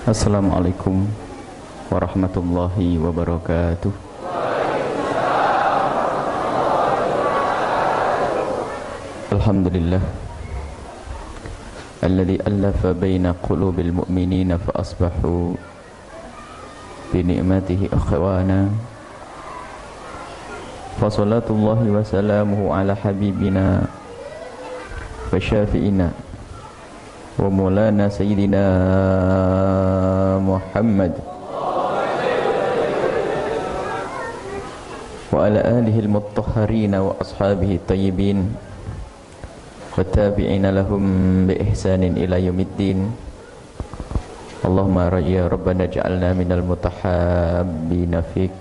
Assalamualaikum warahmatullahi wabarakatuh. Alhamdulillah alladzi allafa baina qulubil mu'minina fa asbahu bi ni'matihi akhwana. Fa salatullahi wa salamuhu ala habibina wa syafi'ina wa maulana sayyidina Muhammad wa ala alihi al-mutahharina wa ashabihi tayyibin wa tabi'ina lahum bi ihsanin ila yaumiddin. Allahumma ya rabbana ja'alna minal mutahabbina fik.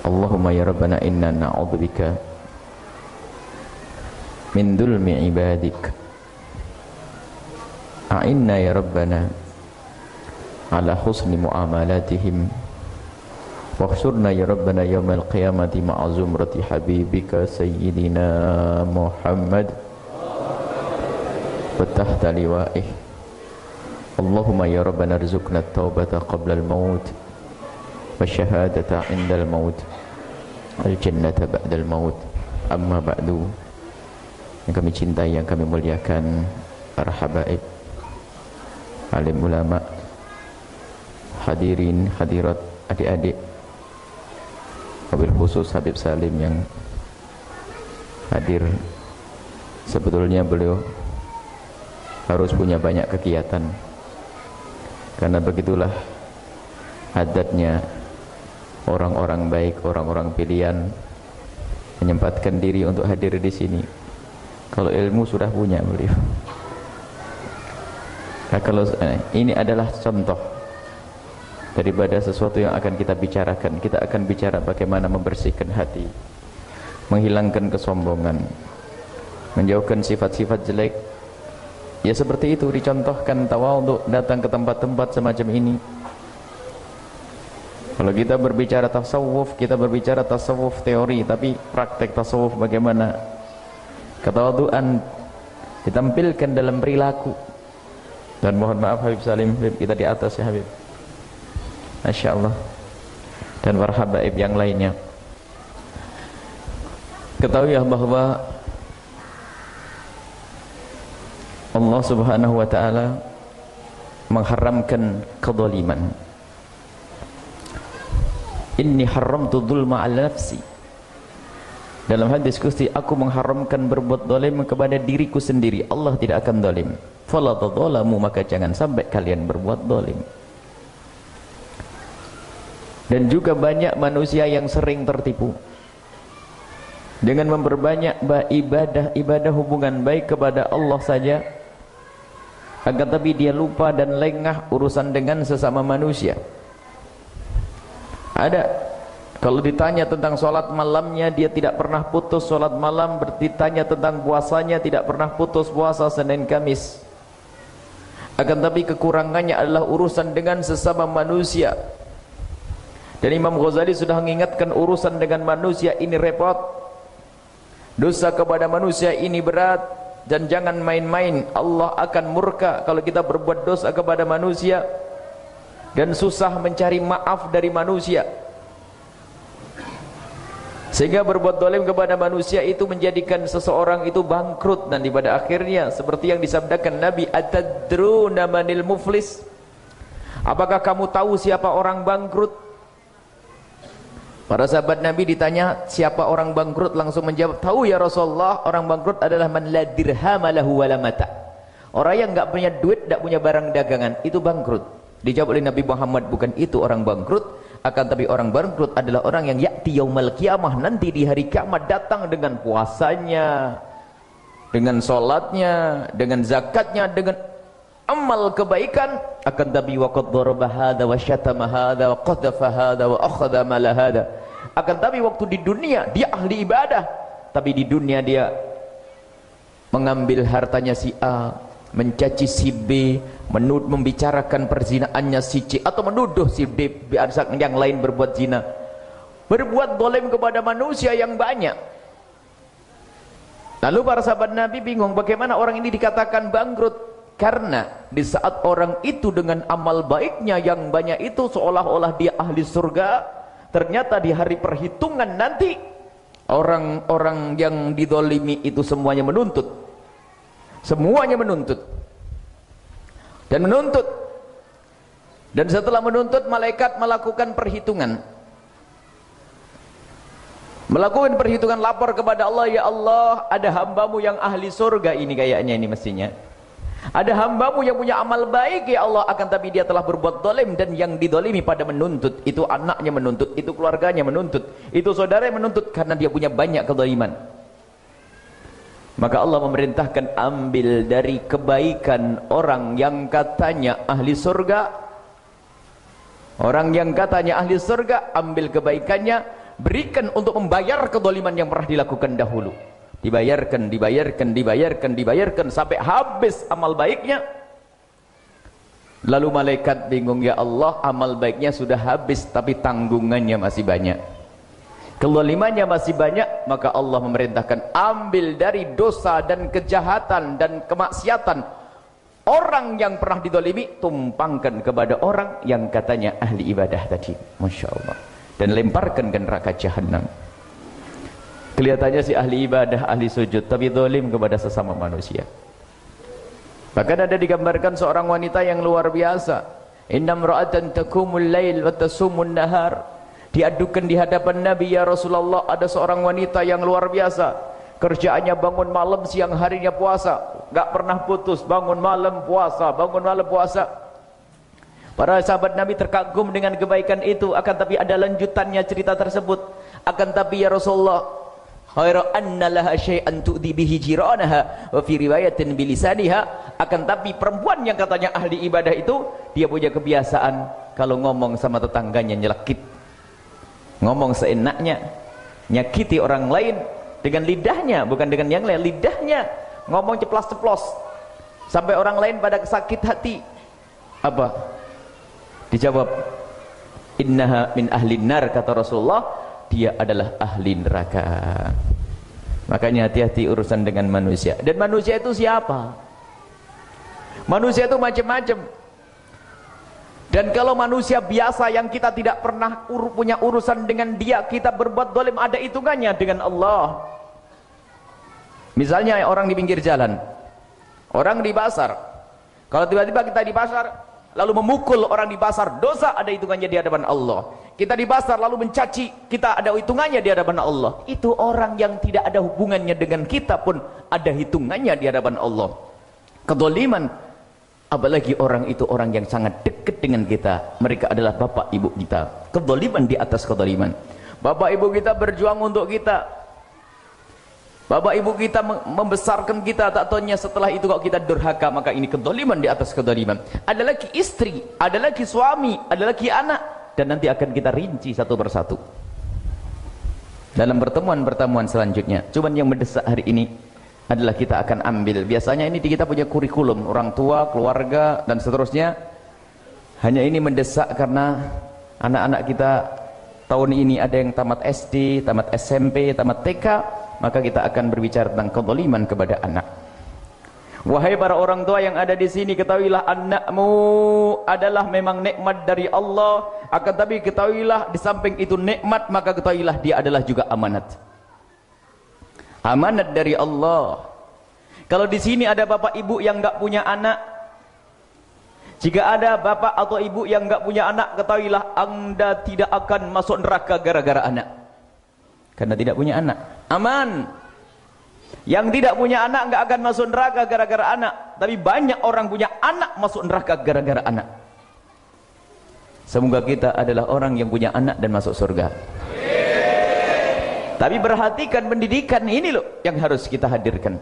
Allahumma ya rabbana inna na'udzubika min dhulmi ibadik. A'inna ya rabbana ala husni muamalatihim wakhsurna ya rabbana yawmal qiyamati ma'a zumrati habibika sayyidina Muhammad wa tahta liwa'ih. Allahumma ya rabbana rizukna at-taubata qabla al-maut wa syahadata 'inda al-maut al-jannata ba'da al-maut. Amma ba'du. Yang kami cintai, yang kami muliakan, para habaib, alim ulama, hadirin, hadirat, adik-adik, wabil khusus Habib Salim yang hadir. Sebetulnya beliau harus punya banyak kegiatan, karena begitulah adatnya orang-orang baik, orang-orang pilihan, menyempatkan diri untuk hadir di sini. Kalau ilmu sudah punya beliau. Nah, kalau ini adalah contoh daripada sesuatu yang akan kita bicarakan. Kita akan bicara bagaimana membersihkan hati, menghilangkan kesombongan, menjauhkan sifat-sifat jelek. Ya seperti itu dicontohkan tawadhu, datang ke tempat-tempat semacam ini. Kalau kita berbicara tasawuf, kita berbicara tasawuf teori, tapi praktek tasawuf bagaimana? Ketawadhuan ditampilkan dalam perilaku. Dan mohon maaf Habib Salim, kita di atas ya Habib, Masya Allah, dan para habaib yang lainnya. Ketahui ya bahwa Allah subhanahu wa ta'ala mengharamkan kezaliman. Inni haramtu dzulma ala nafsi. Dalam hadis qudsi, aku mengharamkan berbuat zalim kepada diriku sendiri. Allah tidak akan zalim. Fala tadzalamu, maka jangan sampai kalian berbuat zalim. Dan juga banyak manusia yang sering tertipu dengan memperbanyak ibadah hubungan baik kepada Allah saja, akan tapi dia lupa dan lengah urusan dengan sesama manusia. Ada, kalau ditanya tentang sholat malamnya, dia tidak pernah putus sholat malam. Ditanya tentang puasanya, tidak pernah putus puasa Senin Kamis. Akan tapi kekurangannya adalah urusan dengan sesama manusia. Dan Imam Ghazali sudah mengingatkan, urusan dengan manusia ini repot, dosa kepada manusia ini berat, dan jangan main-main. Allah akan murka kalau kita berbuat dosa kepada manusia, dan susah mencari maaf dari manusia, sehingga berbuat zalim kepada manusia itu menjadikan seseorang itu bangkrut nanti pada akhirnya. Seperti yang disabdakan Nabi, atadruna manil muflis, apakah kamu tahu siapa orang bangkrut? Para sahabat Nabi ditanya siapa orang bangkrut, langsung menjawab, tahu ya Rasulullah, orang bangkrut adalah man la dirhama lahu wala mata. Orang yang enggak punya duit, enggak punya barang dagangan, itu bangkrut. Dijawab oleh Nabi Muhammad, bukan itu orang bangkrut, akan tapi orang bangkrut adalah orang yang ya'ti yaumal qiyamah, nanti di hari kiamat datang dengan puasanya, dengan sholatnya, dengan zakatnya, dengan amal kebaikan, akan tapi waqad daraba hadza wa syatama hadza wa qadhafa hadza wa akhadha mala hadza. Akan tapi waktu di dunia dia ahli ibadah, tapi di dunia dia mengambil hartanya si A, mencaci si B, membicarakan perzinaannya si C, atau menuduh si D yang lain berbuat zina, berbuat zalim kepada manusia yang banyak. Lalu para sahabat Nabi bingung, bagaimana orang ini dikatakan bangkrut? Karena di saat orang itu dengan amal baiknya yang banyak itu seolah-olah dia ahli surga, ternyata di hari perhitungan nanti orang-orang yang didolimi itu semuanya menuntut. Semuanya menuntut. Dan menuntut. Dan setelah menuntut, malaikat melakukan perhitungan. Melakukan perhitungan, lapor kepada Allah, ya Allah, ada hambamu yang ahli surga ini kayaknya ini mestinya. Ada hambamu yang punya amal baik ya Allah, akan tapi dia telah berbuat dolim, dan yang didolimi pada menuntut, itu anaknya menuntut, itu keluarganya menuntut, itu saudara yang menuntut, karena dia punya banyak kedoliman. Maka Allah memerintahkan, ambil dari kebaikan orang yang katanya ahli surga, orang yang katanya ahli surga, ambil kebaikannya, berikan untuk membayar kedoliman yang pernah dilakukan dahulu. Dibayarkan, dibayarkan, dibayarkan, dibayarkan sampai habis amal baiknya. Lalu malaikat bingung, ya Allah, amal baiknya sudah habis tapi tanggungannya masih banyak, kezalimannya masih banyak. Maka Allah memerintahkan, ambil dari dosa dan kejahatan dan kemaksiatan orang yang pernah didolimi, tumpangkan kepada orang yang katanya ahli ibadah tadi, Masya Allah, dan lemparkan ke neraka jahanam. Kelihatannya si ahli ibadah, ahli sujud, tapi zalim kepada sesama manusia. Bahkan ada digambarkan seorang wanita yang luar biasa. Innam ra'atan takumul lail wa tasumun nahar. Diadukan di hadapan Nabi, ya Rasulullah, ada seorang wanita yang luar biasa. Kerjaannya bangun malam, siang harinya puasa, gak pernah putus, bangun malam puasa, bangun malam puasa. Para sahabat Nabi terkagum dengan kebaikan itu, akan tapi ada lanjutannya cerita tersebut. Akan tapi ya Rasulullah, khairu anna laha syai'an tu'di bihi jiranaha wa fi riwayatin bilisaniha. Akan tapi perempuan yang katanya ahli ibadah itu, dia punya kebiasaan kalau ngomong sama tetangganya nyelekit, ngomong seenaknya, nyakiti orang lain dengan lidahnya, bukan dengan yang lain, lidahnya ngomong ceplas-ceplos sampai orang lain pada sakit hati. Apa dijawab? Innaha min ahlin nar, kata Rasulullah, dia adalah ahli neraka. Makanya hati-hati urusan dengan manusia. Dan manusia itu siapa? Manusia itu macam-macam. Dan kalau manusia biasa yang kita tidak pernah punya urusan dengan dia, kita berbuat zalim, ada hitungannya dengan Allah. Misalnya orang di pinggir jalan, orang di pasar. Kalau tiba-tiba kita di pasar lalu memukul orang di pasar, dosa, ada hitungannya di hadapan Allah. Kita di pasar lalu mencaci, kita ada hitungannya di hadapan Allah. Itu orang yang tidak ada hubungannya dengan kita pun ada hitungannya di hadapan Allah. Kezaliman, apalagi orang itu orang yang sangat dekat dengan kita, mereka adalah bapak ibu kita. Kezaliman di atas kezaliman. Bapak ibu kita berjuang untuk kita, bapak ibu kita membesarkan kita, tak taunya setelah itu kalau kita durhaka, maka ini kezaliman di atas kezaliman. Ada lagi istri, ada lagi suami, ada lagi anak, dan nanti akan kita rinci satu persatu dalam pertemuan-pertemuan selanjutnya. Cuman yang mendesak hari ini adalah kita akan ambil, biasanya ini kita punya kurikulum, orang tua, keluarga, dan seterusnya. Hanya ini mendesak karena anak-anak kita tahun ini ada yang tamat SD, tamat SMP, tamat TK, maka kita akan berbicara tentang kezaliman kepada anak. Wahai para orang tua yang ada di sini, ketahuilah anakmu adalah memang nikmat dari Allah. Akan tapi ketahuilah di samping itu nikmat, maka ketahuilah dia adalah juga amanat. Amanat dari Allah. Kalau di sini ada bapak ibu yang enggak punya anak, jika ada bapak atau ibu yang enggak punya anak, ketahuilah Anda tidak akan masuk neraka gara-gara anak. Karena tidak punya anak. Aman. Yang tidak punya anak enggak akan masuk neraka gara-gara anak. Tapi banyak orang punya anak masuk neraka gara-gara anak. Semoga kita adalah orang yang punya anak dan masuk surga. Tapi perhatikan pendidikan ini loh yang harus kita hadirkan.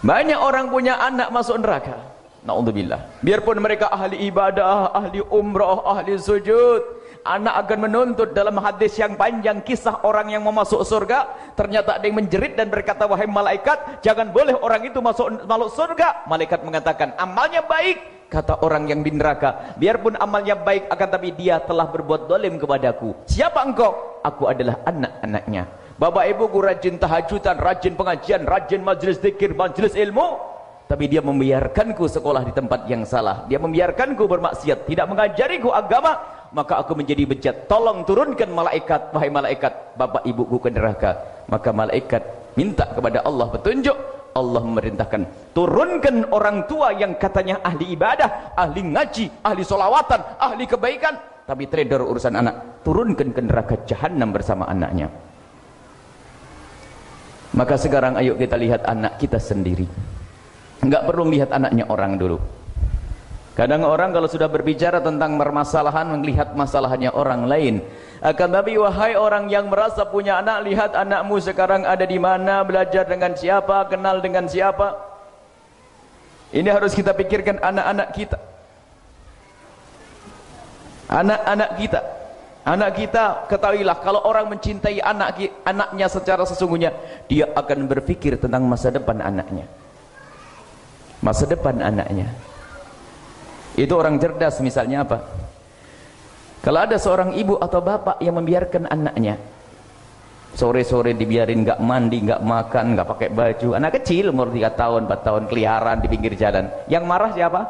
Banyak orang punya anak masuk neraka. Na'udzubillah. Biarpun mereka ahli ibadah, ahli umrah, ahli sujud, anak akan menuntut. Dalam hadis yang panjang kisah orang yang mau masuk surga, ternyata ada yang menjerit dan berkata, wahai malaikat, jangan boleh orang itu masuk surga. Malaikat mengatakan, amalnya baik. Kata orang yang di neraka, biarpun amalnya baik, akan tapi dia telah berbuat zalim kepadaku. Siapa engkau? Aku adalah anak-anaknya. Bapak ibuku rajin tahajudan, rajin pengajian, rajin majelis zikir, majelis ilmu, tapi dia membiarkanku sekolah di tempat yang salah, dia membiarkanku bermaksiat, tidak mengajariku agama, maka aku menjadi bejat. Tolong turunkan malaikat, wahai malaikat, bapak ibuku ke neraka. Maka malaikat minta kepada Allah petunjuk. Allah memerintahkan, turunkan orang tua yang katanya ahli ibadah, ahli ngaji, ahli solawatan, ahli kebaikan, tapi trader urusan anak, turunkan ke neraka jahanam bersama anaknya. Maka sekarang ayo kita lihat anak kita sendiri. Enggak perlu lihat anaknya orang dulu. Kadang orang kalau sudah berbicara tentang permasalahan melihat masalahnya orang lain. Akan tapi wahai orang yang merasa punya anak, lihat anakmu sekarang ada di mana, belajar dengan siapa, kenal dengan siapa. Ini harus kita pikirkan anak-anak kita. Anak-anak kita. Anak kita, ketahuilah kalau orang mencintai anaknya secara sesungguhnya, dia akan berpikir tentang masa depan anaknya. Masa depan anaknya. Itu orang cerdas. Misalnya apa? Kalau ada seorang ibu atau bapak yang membiarkan anaknya sore-sore dibiarin nggak mandi, nggak makan, nggak pakai baju, anak kecil umur 3 tahun 4 tahun keliaran di pinggir jalan, yang marah siapa?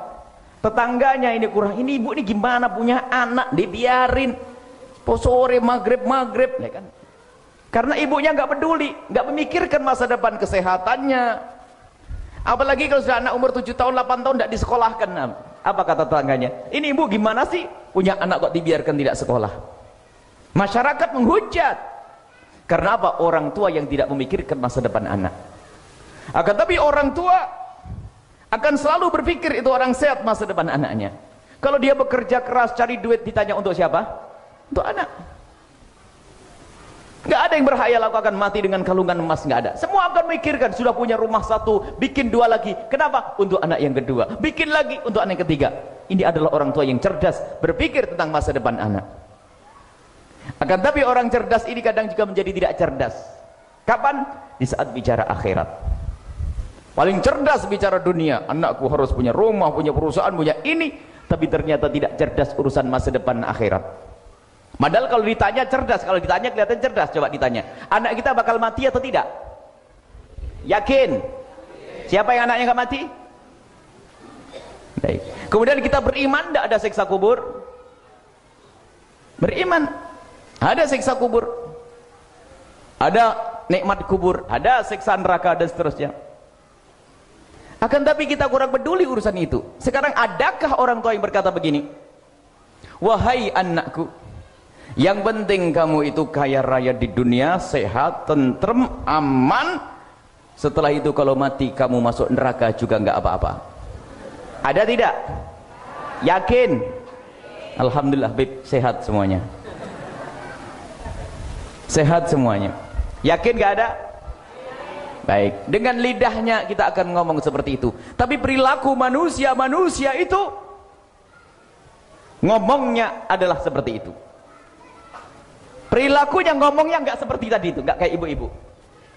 Tetangganya. Ini kurang, ini ibu ini gimana punya anak dibiarin sore maghrib ya kan? Karena ibunya nggak peduli, nggak memikirkan masa depan kesehatannya. Apalagi kalau sudah anak umur 7 tahun 8 tahun tidak disekolahkan. Apa kata tetangganya? Ini ibu gimana sih punya anak kok dibiarkan tidak sekolah? Masyarakat menghujat. Karena apa? Orang tua yang tidak memikirkan masa depan anak. Akan tapi orang tua akan selalu berpikir itu orang sehat masa depan anaknya. Kalau dia bekerja keras cari duit, ditanya untuk siapa? Untuk anak. Nggak ada yang berhayal aku akan mati dengan kalungan emas, nggak ada. Semua akan mikirkan, sudah punya rumah 1, bikin 2 lagi. Kenapa? Untuk anak yang kedua. Bikin lagi untuk anak yang ketiga. Ini adalah orang tua yang cerdas, berpikir tentang masa depan anak. Akan tapi orang cerdas ini kadang juga menjadi tidak cerdas. Kapan? Di saat bicara akhirat. Paling cerdas bicara dunia, anakku harus punya rumah, punya perusahaan, punya ini, tapi ternyata tidak cerdas urusan masa depan akhirat. Padahal kalau ditanya cerdas, kalau ditanya kelihatan cerdas. Coba ditanya, anak kita bakal mati atau tidak? Yakin? Siapa yang anaknya gak mati? Baik. Kemudian kita beriman, tidak ada siksa kubur. Beriman, ada siksa kubur, ada nikmat kubur, ada siksa neraka dan seterusnya. Akan tapi kita kurang peduli urusan itu. Sekarang adakah orang tua yang berkata begini, wahai anakku, yang penting kamu itu kaya raya di dunia, sehat, tentrem, aman. Setelah itu kalau mati kamu masuk neraka juga nggak apa-apa. Ada tidak? Yakin? Alhamdulillah, Bib, sehat semuanya. Sehat semuanya. Yakin nggak ada? Baik. Dengan lidahnya kita akan ngomong seperti itu. Tapi perilaku manusia itu ngomongnya adalah seperti itu. Perilakunya ngomongnya nggak seperti tadi itu, nggak kayak ibu-ibu.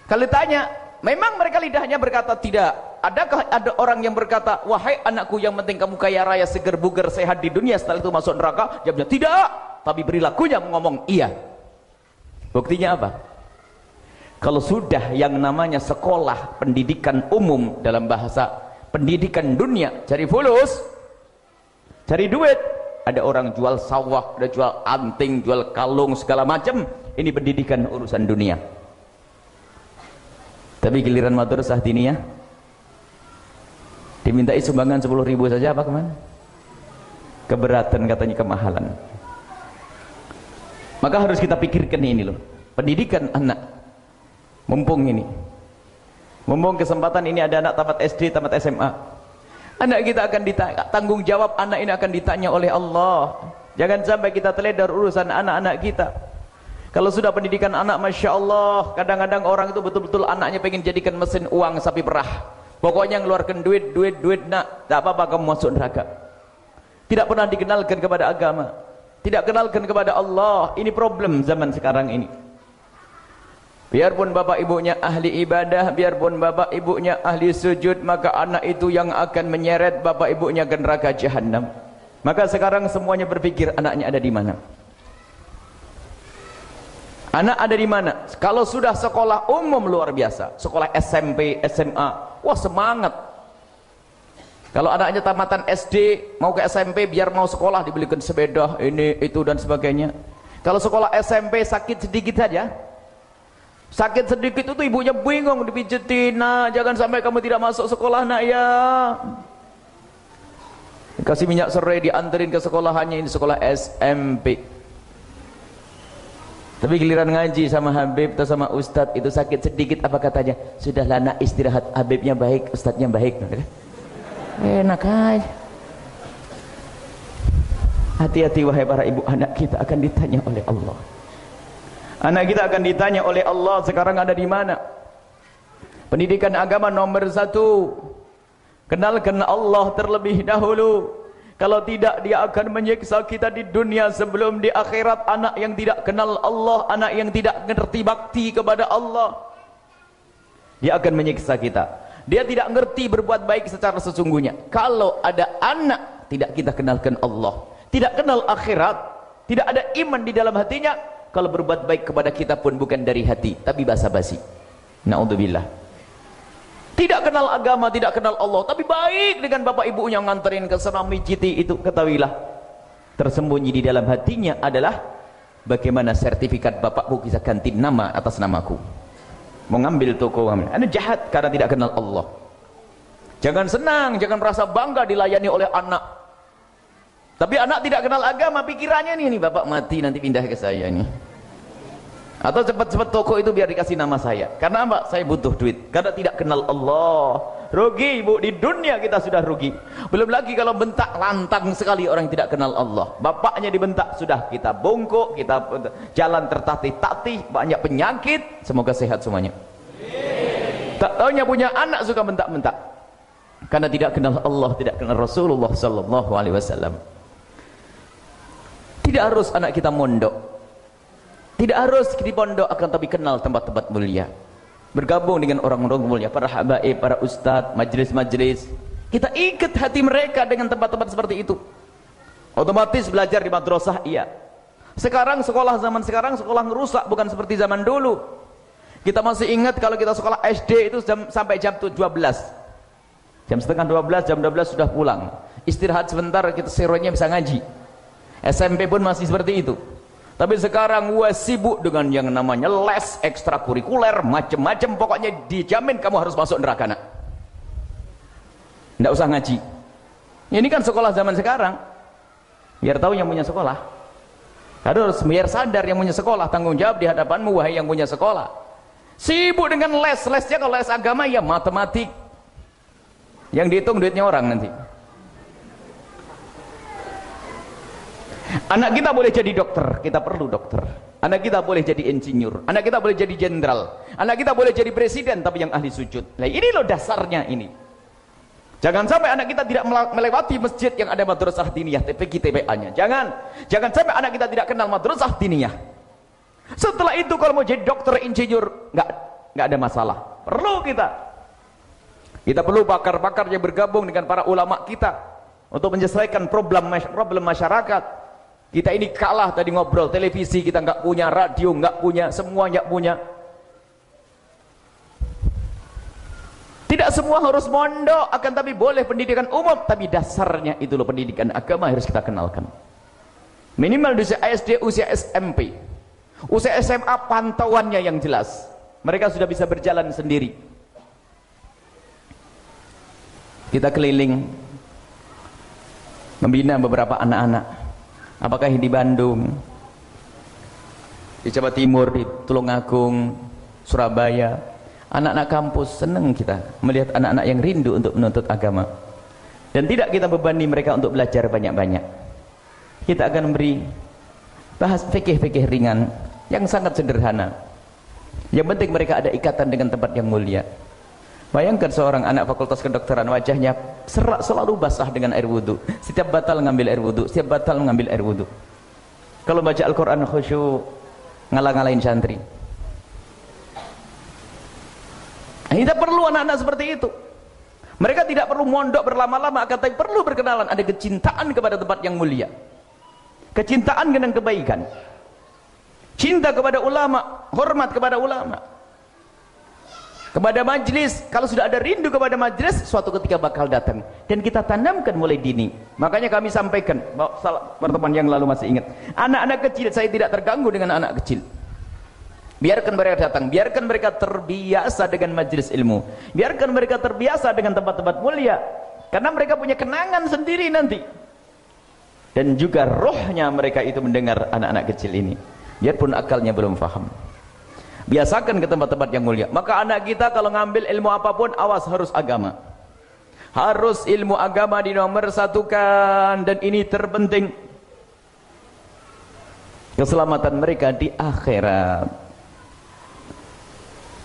Kalau ditanya, memang mereka lidahnya berkata tidak. Adakah ada orang yang berkata, wahai anakku, yang penting kamu kaya raya, seger buger, sehat di dunia, setelah itu masuk neraka? Jawabnya tidak. Tapi perilakunya ngomong iya. Buktinya apa? Kalau sudah yang namanya sekolah pendidikan umum, dalam bahasa pendidikan dunia, cari fulus, cari duit. Ada orang jual sawah, ada jual anting, jual kalung, segala macam. Ini pendidikan urusan dunia. Tapi giliran madrasah diniyah, dimintai sumbangan 10.000 saja, apa kemana? Keberatan katanya, kemahalan. Maka harus kita pikirkan ini loh, pendidikan anak. Mumpung ini, mumpung kesempatan ini ada anak tamat SD, tamat SMA. Anak kita akan ditanya, tanggung jawab anak ini akan ditanya oleh Allah. Jangan sampai kita teledor urusan anak-anak kita. Kalau sudah pendidikan anak, Masya Allah, kadang-kadang orang itu betul-betul anaknya pengen jadikan mesin uang sapi perah. Pokoknya ngeluarkan duit, nak, tak apa-apa kamu masuk neraka. Tidak pernah dikenalkan kepada agama, tidak kenalkan kepada Allah. Ini problem zaman sekarang ini. Biarpun bapak ibunya ahli ibadah, biarpun bapak ibunya ahli sujud, maka anak itu yang akan menyeret bapak ibunya ke neraka jahanam. Maka sekarang semuanya berpikir anaknya ada di mana. Anak ada di mana? Kalau sudah sekolah umum luar biasa, sekolah SMP, SMA, wah semangat. Kalau anaknya tamatan SD mau ke SMP, biar mau sekolah dibelikan sepeda ini itu dan sebagainya. Kalau sekolah SMP sakit sedikit saja, sakit sedikit itu ibunya bingung, dipijetin, nah jangan sampai kamu tidak masuk sekolah nak ya, kasih minyak serai, dianterin ke sekolahannya, ini sekolah SMP. Tapi giliran ngaji sama Habib atau sama Ustadz itu sakit sedikit, apa katanya? Sudahlah nak istirahat, Habibnya baik, Ustadznya baik. Enak aja. Hati-hati wahai para ibu, anak kita akan ditanya oleh Allah. Anak kita akan ditanya oleh Allah sekarang ada di mana. Pendidikan agama nomor 1, kenalkan Allah terlebih dahulu. Kalau tidak dia akan menyiksa kita di dunia sebelum di akhirat. Anak yang tidak kenal Allah, anak yang tidak mengerti bakti kepada Allah, dia akan menyiksa kita. Dia tidak ngerti berbuat baik secara sesungguhnya. Kalau ada anak tidak kita kenalkan Allah, tidak kenal akhirat, tidak ada iman di dalam hatinya, kalau berbuat baik kepada kita pun bukan dari hati, tapi basa-basi. Na'udzubillah. Tidak kenal agama, tidak kenal Allah, tapi baik dengan bapak ibunya, nganterin ke sana mijiti, itu ketahuilah tersembunyi di dalam hatinya adalah bagaimana sertifikat bapakku bisa ganti nama atas namaku. Mengambil toko, anda jahat karena tidak kenal Allah. Jangan senang, jangan merasa bangga dilayani oleh anak. Tapi anak tidak kenal agama, pikirannya nih bapak mati nanti pindah ke saya nih. Atau cepat-cepat toko itu biar dikasih nama saya. Karena apa? Saya butuh duit. Karena tidak kenal Allah. Rugi ibu, di dunia kita sudah rugi. Belum lagi kalau bentak, lantang sekali orang yang tidak kenal Allah. Bapaknya dibentak, sudah kita bongkok, kita jalan tertatih-tatih, banyak penyakit. Semoga sehat semuanya. Tak taunya punya anak suka bentak-bentak. Karena tidak kenal Allah, tidak kenal Rasulullah sallallahu alaihi wasallam. Tidak harus anak kita mondok, tidak harus di pondok, akan tapi kenal tempat-tempat mulia, bergabung dengan orang-orang mulia, para habaib, para ustadz, majlis-majlis. Kita ikat hati mereka dengan tempat-tempat seperti itu. Otomatis belajar di madrasah, iya. Sekarang sekolah zaman sekarang sekolah ngerusak, bukan seperti zaman dulu. Kita masih ingat kalau kita sekolah SD itu sampai jam 12, jam setengah 12, jam 12 sudah pulang, istirahat sebentar, kita seronya bisa ngaji. SMP pun masih seperti itu. Tapi sekarang gua sibuk dengan yang namanya les ekstrakurikuler, macam-macam, pokoknya dijamin kamu harus masuk neraka nak. Nggak usah ngaji. Ini kan sekolah zaman sekarang. Biar tahu yang punya sekolah. Harus biar sadar yang punya sekolah, tanggung jawab di hadapanmu wahai yang punya sekolah. Sibuk dengan les, lesnya kalau les agama ya matematik. Yang dihitung duitnya orang nanti. Anak kita boleh jadi dokter, kita perlu dokter. Anak kita boleh jadi insinyur, anak kita boleh jadi jenderal, anak kita boleh jadi presiden, tapi yang ahli sujud. Nah ini loh dasarnya ini. Jangan sampai anak kita tidak melewati masjid yang ada madrasah diniyah, TPA-nya. Jangan sampai anak kita tidak kenal madrasah diniyah. Setelah itu kalau mau jadi dokter, insinyur, nggak ada masalah. Perlu kita perlu pakar-pakar yang bergabung dengan para ulama kita untuk menyelesaikan problem masyarakat. Kita ini kalah tadi ngobrol, televisi kita nggak punya, radio nggak punya, semua nggak punya. Tidak semua harus mondok, akan tapi boleh pendidikan umum, tapi dasarnya itu loh pendidikan agama harus kita kenalkan. Minimal di usia SD, usia SMP, usia SMA pantauannya yang jelas. Mereka sudah bisa berjalan sendiri. Kita keliling membina beberapa anak-anak. Apakah di Bandung, di Jawa Timur, di Tulungagung, Surabaya, anak-anak kampus, senang kita melihat anak-anak yang rindu untuk menuntut agama. Dan tidak kita bebani mereka untuk belajar banyak-banyak. Kita akan beri bahas fikih-fikih ringan yang sangat sederhana. Yang penting mereka ada ikatan dengan tempat yang mulia. Bayangkan seorang anak fakultas kedokteran, wajahnya selalu basah dengan air wudhu. Setiap batal ngambil air wudhu, setiap batal ngambil air wudhu. Kalau baca Al-Quran khusyuk, ngalah-ngalahin santri. Kita perlu anak-anak seperti itu. Mereka tidak perlu mondok berlama-lama, akan tapi perlu berkenalan. Ada kecintaan kepada tempat yang mulia, kecintaan dengan kebaikan, cinta kepada ulama, hormat kepada ulama. kepada majlis. Kalau sudah ada rindu kepada majlis, suatu ketika bakal datang, dan kita tanamkan mulai dini. Makanya kami sampaikan, pertemuan yang lalu masih ingat, anak-anak kecil saya tidak terganggu dengan anak kecil. Biarkan mereka datang, biarkan mereka terbiasa dengan majlis ilmu, biarkan mereka terbiasa dengan tempat-tempat mulia, karena mereka punya kenangan sendiri nanti. Dan juga rohnya mereka itu mendengar anak-anak kecil ini, biarpun akalnya belum paham. Biasakan ke tempat-tempat yang mulia. Maka anak kita kalau ngambil ilmu apapun, awas, harus agama. Harus ilmu agama dinomorsatukan, dan ini terpenting. Keselamatan mereka di akhirat.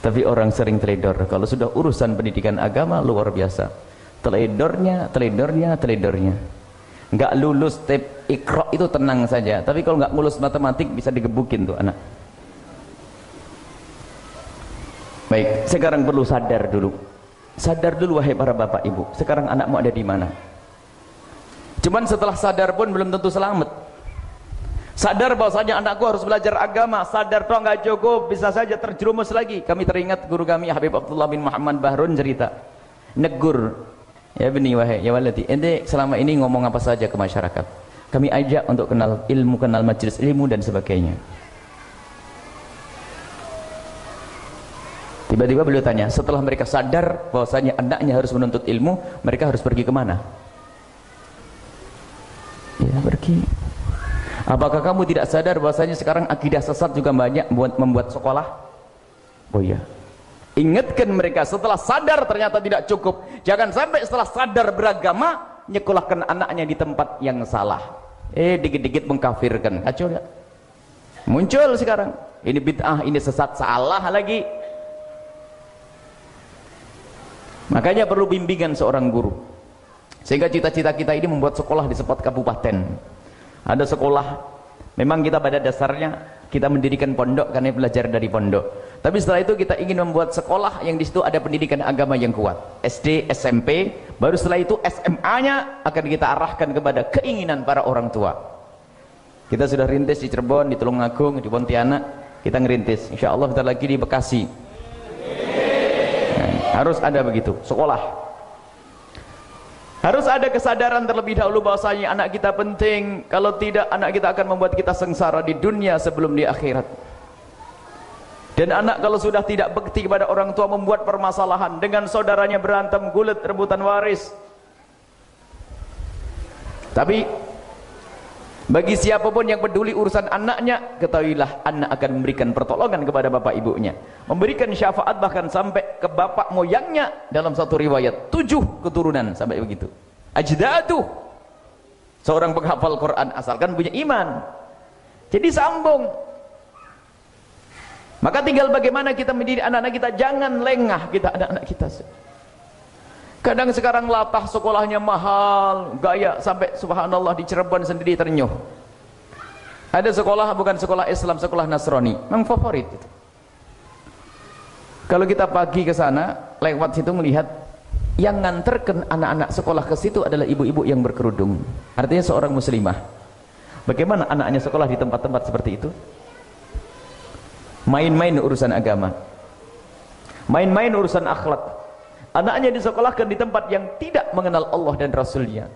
Tapi orang sering teledor. Kalau sudah urusan pendidikan agama, luar biasa. Teledornya. Nggak lulus tes Iqra itu tenang saja. Tapi kalau nggak lulus matematik, bisa digebukin tuh anak. Baik, sekarang perlu sadar dulu. Sadar dulu wahai para bapak ibu. Sekarang anakmu ada di mana? Cuman setelah sadar pun belum tentu selamat. Sadar bahwasanya anakku harus belajar agama, sadar toh nggak cukup, bisa saja terjerumus lagi. Kami teringat guru kami Habib Abdullah bin Muhammad Bahrun cerita, negur, ya beni wahai ya waladi, ente selama ini ngomong apa saja ke masyarakat, kami ajak untuk kenal ilmu, kenal majelis ilmu dan sebagainya. Tiba-tiba beliau tanya, setelah mereka sadar bahwasanya anaknya harus menuntut ilmu, mereka harus pergi kemana? Ya pergi. Apakah kamu tidak sadar bahwasanya sekarang akidah sesat juga banyak membuat sekolah? Oh iya. Ingatkan mereka setelah sadar ternyata tidak cukup. Jangan sampai setelah sadar beragama nyekolahkan anaknya di tempat yang salah. Dikit-dikit mengkafirkan. Kacau ya? Muncul sekarang. Ini bid'ah, ini sesat, salah lagi. Makanya perlu bimbingan seorang guru. Sehingga cita-cita kita ini membuat sekolah di 4 kabupaten. Ada sekolah, memang kita pada dasarnya kita mendirikan pondok karena belajar dari pondok. Tapi setelah itu kita ingin membuat sekolah yang di situ ada pendidikan agama yang kuat. SD, SMP, baru setelah itu SMA-nya akan kita arahkan kepada keinginan para orang tua. Kita sudah rintis di Cirebon, di Tulungagung, di Pontianak, kita ngerintis. Insya Allah bentar lagi di Bekasi. Harus ada begitu, sekolah. Harus ada kesadaran terlebih dahulu bahwasanya anak kita penting. Kalau tidak, anak kita akan membuat kita sengsara di dunia sebelum di akhirat. Dan anak kalau sudah tidak bekti kepada orang tua, membuat permasalahan dengan saudaranya, berantem, gulat, rebutan waris. Tapi bagi siapapun yang peduli urusan anaknya, ketahuilah anak akan memberikan pertolongan kepada bapak ibunya, memberikan syafaat bahkan sampai ke bapak moyangnya. Dalam satu riwayat 7 keturunan sampai begitu. Ajdadu, seorang penghafal Quran asalkan punya iman. Jadi sambung. Maka tinggal bagaimana kita mendidik anak-anak kita. Jangan lengah kita anak-anak kita. Kadang sekarang latah sekolahnya mahal, gaya sampai subhanallah di Cirebon sendiri ternyuh. Ada sekolah bukan sekolah Islam, sekolah Nasrani, memang favorit itu. Kalau kita pagi ke sana, lewat situ melihat yang nganterkan anak-anak sekolah ke situ adalah ibu-ibu yang berkerudung. Artinya seorang muslimah. Bagaimana anaknya sekolah di tempat-tempat seperti itu? Main-main urusan agama, main-main urusan akhlak. Anaknya disekolahkan di tempat yang tidak mengenal Allah dan Rasulnya.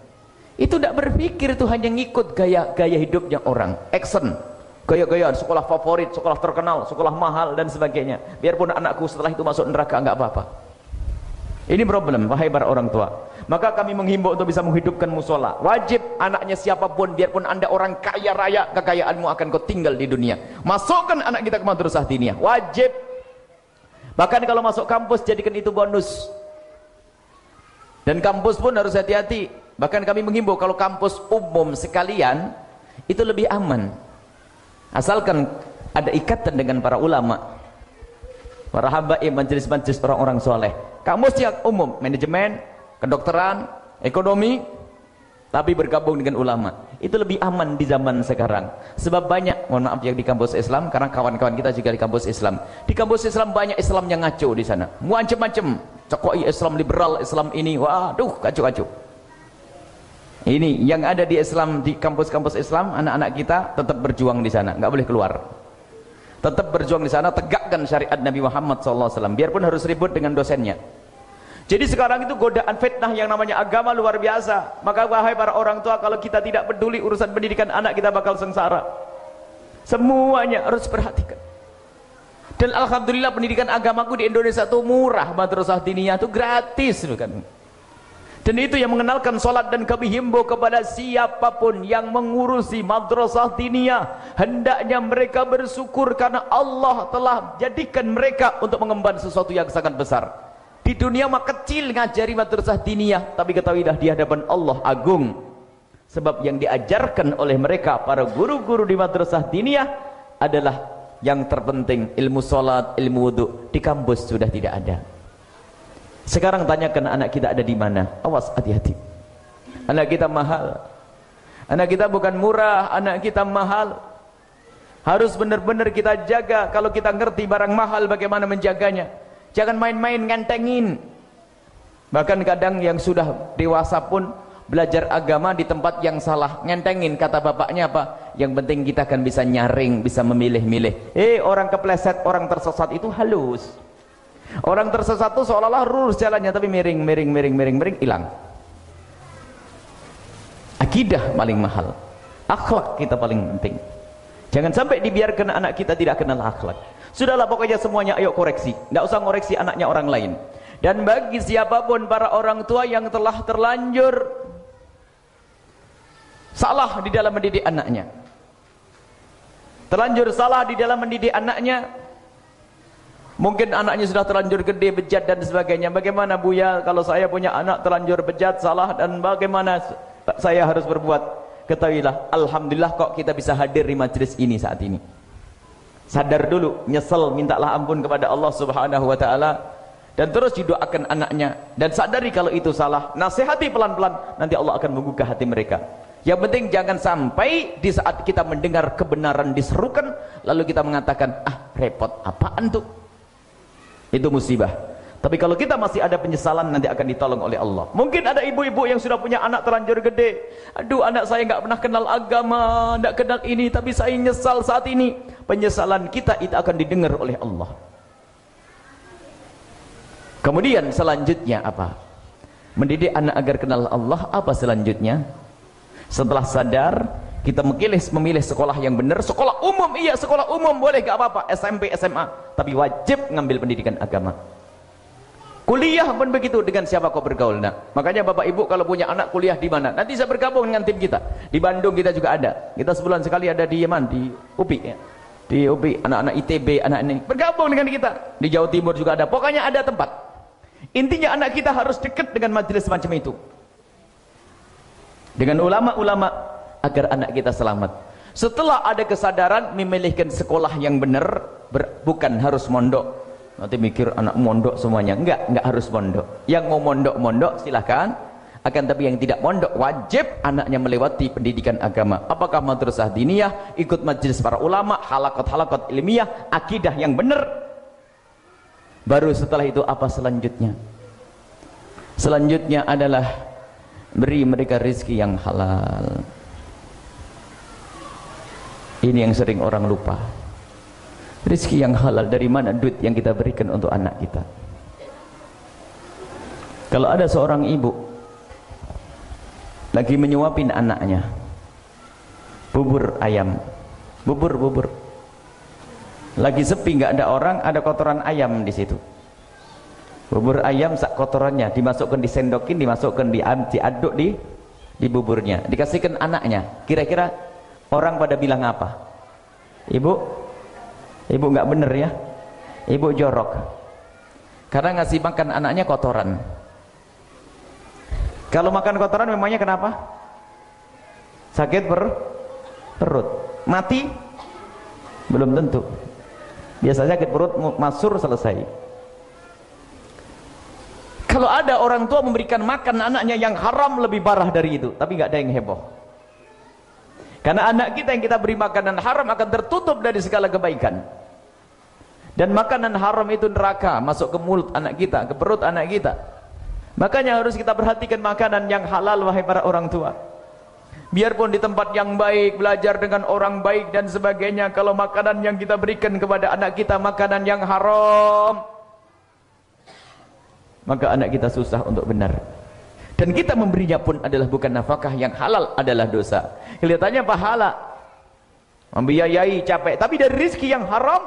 Itu tidak berpikir, itu hanya ngikut gaya hidupnya orang. Action, gaya-gaya, sekolah favorit, sekolah terkenal, sekolah mahal dan sebagainya. Biarpun anakku setelah itu masuk neraka, enggak apa-apa. Ini problem, wahai para orang tua. Maka kami menghimbau untuk bisa menghidupkan musola. Wajib anaknya siapapun, biarpun anda orang kaya raya, kekayaanmu akan kau tinggal di dunia. Masukkan anak kita ke madrasah diniyah, wajib. Bahkan kalau masuk kampus, jadikan itu bonus. Dan kampus pun harus hati-hati. Bahkan kami menghimbau kalau kampus umum sekalian itu lebih aman, asalkan ada ikatan dengan para ulama, para habaib, majelis-majelis orang-orang soleh. Kampus yang umum, manajemen, kedokteran, ekonomi, tapi bergabung dengan ulama, itu lebih aman di zaman sekarang. Sebab banyak, mohon maaf yang di kampus Islam, karena kawan-kawan kita juga di kampus Islam. Di kampus Islam banyak Islam yang ngaco di sana, macam-macam. Cokoi Islam liberal, Islam ini, waduh, kacau-kacau. Ini yang ada di Islam, di kampus-kampus Islam, anak-anak kita tetap berjuang di sana, nggak boleh keluar. Tetap berjuang di sana, tegakkan syariat Nabi Muhammad SAW, biarpun harus ribut dengan dosennya. Jadi sekarang itu godaan fitnah yang namanya agama luar biasa. Maka wahai para orang tua, kalau kita tidak peduli urusan pendidikan anak, kita bakal sengsara. Semuanya harus perhatikan. Dan alhamdulillah pendidikan agamaku di Indonesia itu murah, madrasah diniyah itu gratis kan. Dan itu yang mengenalkan sholat, dan kami himbau kepada siapapun yang mengurusi madrasah diniyah, hendaknya mereka bersyukur karena Allah telah jadikan mereka untuk mengemban sesuatu yang sangat besar. Di dunia mah kecil ngajari madrasah diniyah, tapi ketahuilah di hadapan Allah agung. Sebab yang diajarkan oleh mereka para guru-guru di madrasah diniyah adalah yang terpenting, ilmu sholat, ilmu wudu. Di kampus sudah tidak ada. Sekarang tanyakan anak kita ada di mana. Awas, hati-hati. Anak kita mahal. Anak kita bukan murah, anak kita mahal. Harus benar-benar kita jaga. Kalau kita ngerti barang mahal, bagaimana menjaganya. Jangan main-main ngentengin. Bahkan kadang yang sudah dewasa pun belajar agama di tempat yang salah, ngentengin. Kata bapaknya apa? Yang penting kita kan bisa nyaring, bisa memilih-milih. Orang kepleset, orang tersesat itu halus. Orang tersesat itu seolah-olah lurus jalannya, tapi miring, hilang. Akidah paling mahal, akhlak kita paling penting. Jangan sampai dibiarkan anak kita tidak kenal akhlak. Sudahlah, pokoknya semuanya ayo koreksi. Tidak usah ngoreksi anaknya orang lain. Dan bagi siapapun para orang tua yang telah terlanjur salah di dalam mendidik anaknya, terlanjur salah di dalam mendidik anaknya, mungkin anaknya sudah terlanjur gede, bejat dan sebagainya. Bagaimana Buya kalau saya punya anak terlanjur bejat, salah, dan bagaimana saya harus berbuat? Ketahuilah, alhamdulillah kok kita bisa hadir di majelis ini saat ini. Sadar dulu, nyesel, mintalah ampun kepada Allah Subhanahu wa taala, dan terus didoakan anaknya, dan sadari kalau itu salah, nasihati pelan-pelan, nanti Allah akan menggugah hati mereka. Yang penting jangan sampai di saat kita mendengar kebenaran diserukan lalu kita mengatakan, repot, apaan tuh? Itu musibah. Tapi kalau kita masih ada penyesalan, nanti akan ditolong oleh Allah. Mungkin ada ibu-ibu yang sudah punya anak terlanjur gede. Aduh, anak saya nggak pernah kenal agama, nggak kenal ini, tapi saya nyesal saat ini. Penyesalan kita itu akan didengar oleh Allah. Kemudian selanjutnya apa? Mendidik anak agar kenal Allah. Apa selanjutnya? Setelah sadar, kita memilih sekolah yang benar. Sekolah umum, iya sekolah umum boleh, gak apa-apa, SMP, SMA, tapi wajib ngambil pendidikan agama. Kuliah pun begitu, dengan siapa kau bergaul. Nah, makanya Bapak Ibu kalau punya anak kuliah di mana, nanti saya bergabung dengan tim kita. Di Bandung kita juga ada. Kita sebulan sekali ada di di UPI ya. Di UPI, anak-anak ITB, anak ini bergabung dengan kita. Di Jawa Timur juga ada. Pokoknya ada tempat. Intinya anak kita harus dekat dengan majelis semacam itu. Dengan ulama-ulama agar anak kita selamat. Setelah ada kesadaran memilihkan sekolah yang benar, bukan harus mondok. Nanti mikir anak mondok semuanya. Enggak harus mondok. Yang mau mondok silahkan. Akan tapi yang tidak mondok, wajib anaknya melewati pendidikan agama. Apakah madrasah diniyah, ikut majelis para ulama, halaqat ilmiah, akidah yang benar. Baru setelah itu apa selanjutnya? Selanjutnya adalah beri mereka rezeki yang halal. Ini yang sering orang lupa. Rezeki yang halal, dari mana duit yang kita berikan untuk anak kita? Kalau ada seorang ibu lagi menyuapin anaknya bubur ayam, bubur lagi sepi, nggak ada orang, ada kotoran ayam di situ. Bubur ayam sak kotorannya dimasukkan, disendokin, dimasukkan, diaduk di buburnya, dikasihkan anaknya. Kira-kira orang pada bilang apa? Ibu nggak bener ya, ibu jorok, karena ngasih makan anaknya kotoran. Kalau makan kotoran memangnya kenapa? Sakit perut, mati? Belum tentu. Biasa sakit perut, masur, selesai. Kalau ada orang tua memberikan makan anaknya yang haram, lebih parah dari itu, tapi nggak ada yang heboh. Karena anak kita yang kita beri makanan haram akan tertutup dari segala kebaikan. Dan makanan haram itu neraka, masuk ke mulut anak kita, ke perut anak kita. Makanya harus kita perhatikan makanan yang halal, wahai para orang tua. Biarpun di tempat yang baik, belajar dengan orang baik dan sebagainya, kalau makanan yang kita berikan kepada anak kita makanan yang haram, maka anak kita susah untuk benar. Dan kita memberinya pun adalah bukan nafkah yang halal, adalah dosa. Kelihatannya pahala, membiayai capek, tapi dari rezeki yang haram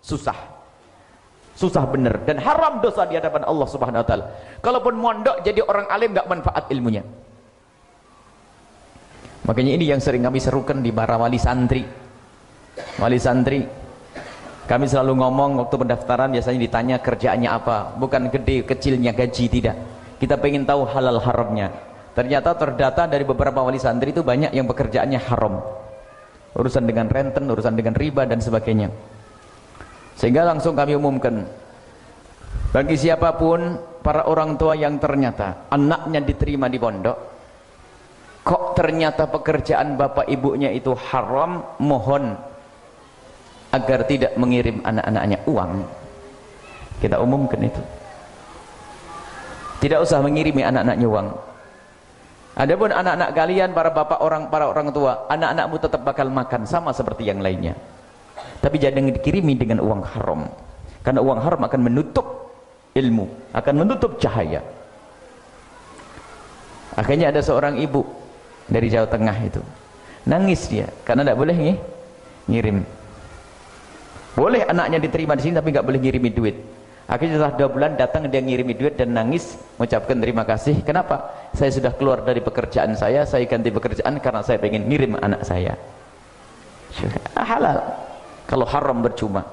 susah benar, dan haram dosa di hadapan Allah Subhanahu wa taala. Kalaupun mondok jadi orang alim enggak manfaat ilmunya. Makanya ini yang sering kami serukan di para wali santri. Wali santri, kami selalu ngomong waktu pendaftaran biasanya ditanya kerjaannya apa, bukan gede kecilnya gaji, tidak. Kita pengen tahu halal haramnya. Ternyata terdata dari beberapa wali santri itu banyak yang pekerjaannya haram, urusan dengan renten, urusan dengan riba dan sebagainya. Sehingga langsung kami umumkan, bagi siapapun para orang tua yang ternyata anaknya diterima di pondok, kok ternyata pekerjaan bapak ibunya itu haram, mohon agar tidak mengirim anak-anaknya uang. Kita umumkan itu, tidak usah mengirimi anak-anaknya uang. Adapun anak-anak kalian, para bapak para orang tua, anak-anakmu tetap bakal makan sama seperti yang lainnya, tapi jangan dikirimi dengan uang haram, karena uang haram akan menutup ilmu, akan menutup cahaya. Akhirnya ada seorang ibu dari Jawa Tengah itu nangis dia karena tidak boleh ngirim. Boleh anaknya diterima di sini tapi nggak boleh ngirimi duit. Akhirnya setelah 2 bulan datang dia ngirimi duit dan nangis mengucapkan terima kasih. Kenapa? Saya sudah keluar dari pekerjaan saya ganti pekerjaan karena saya pengen ngirim anak saya. Halal. Kalau haram percuma.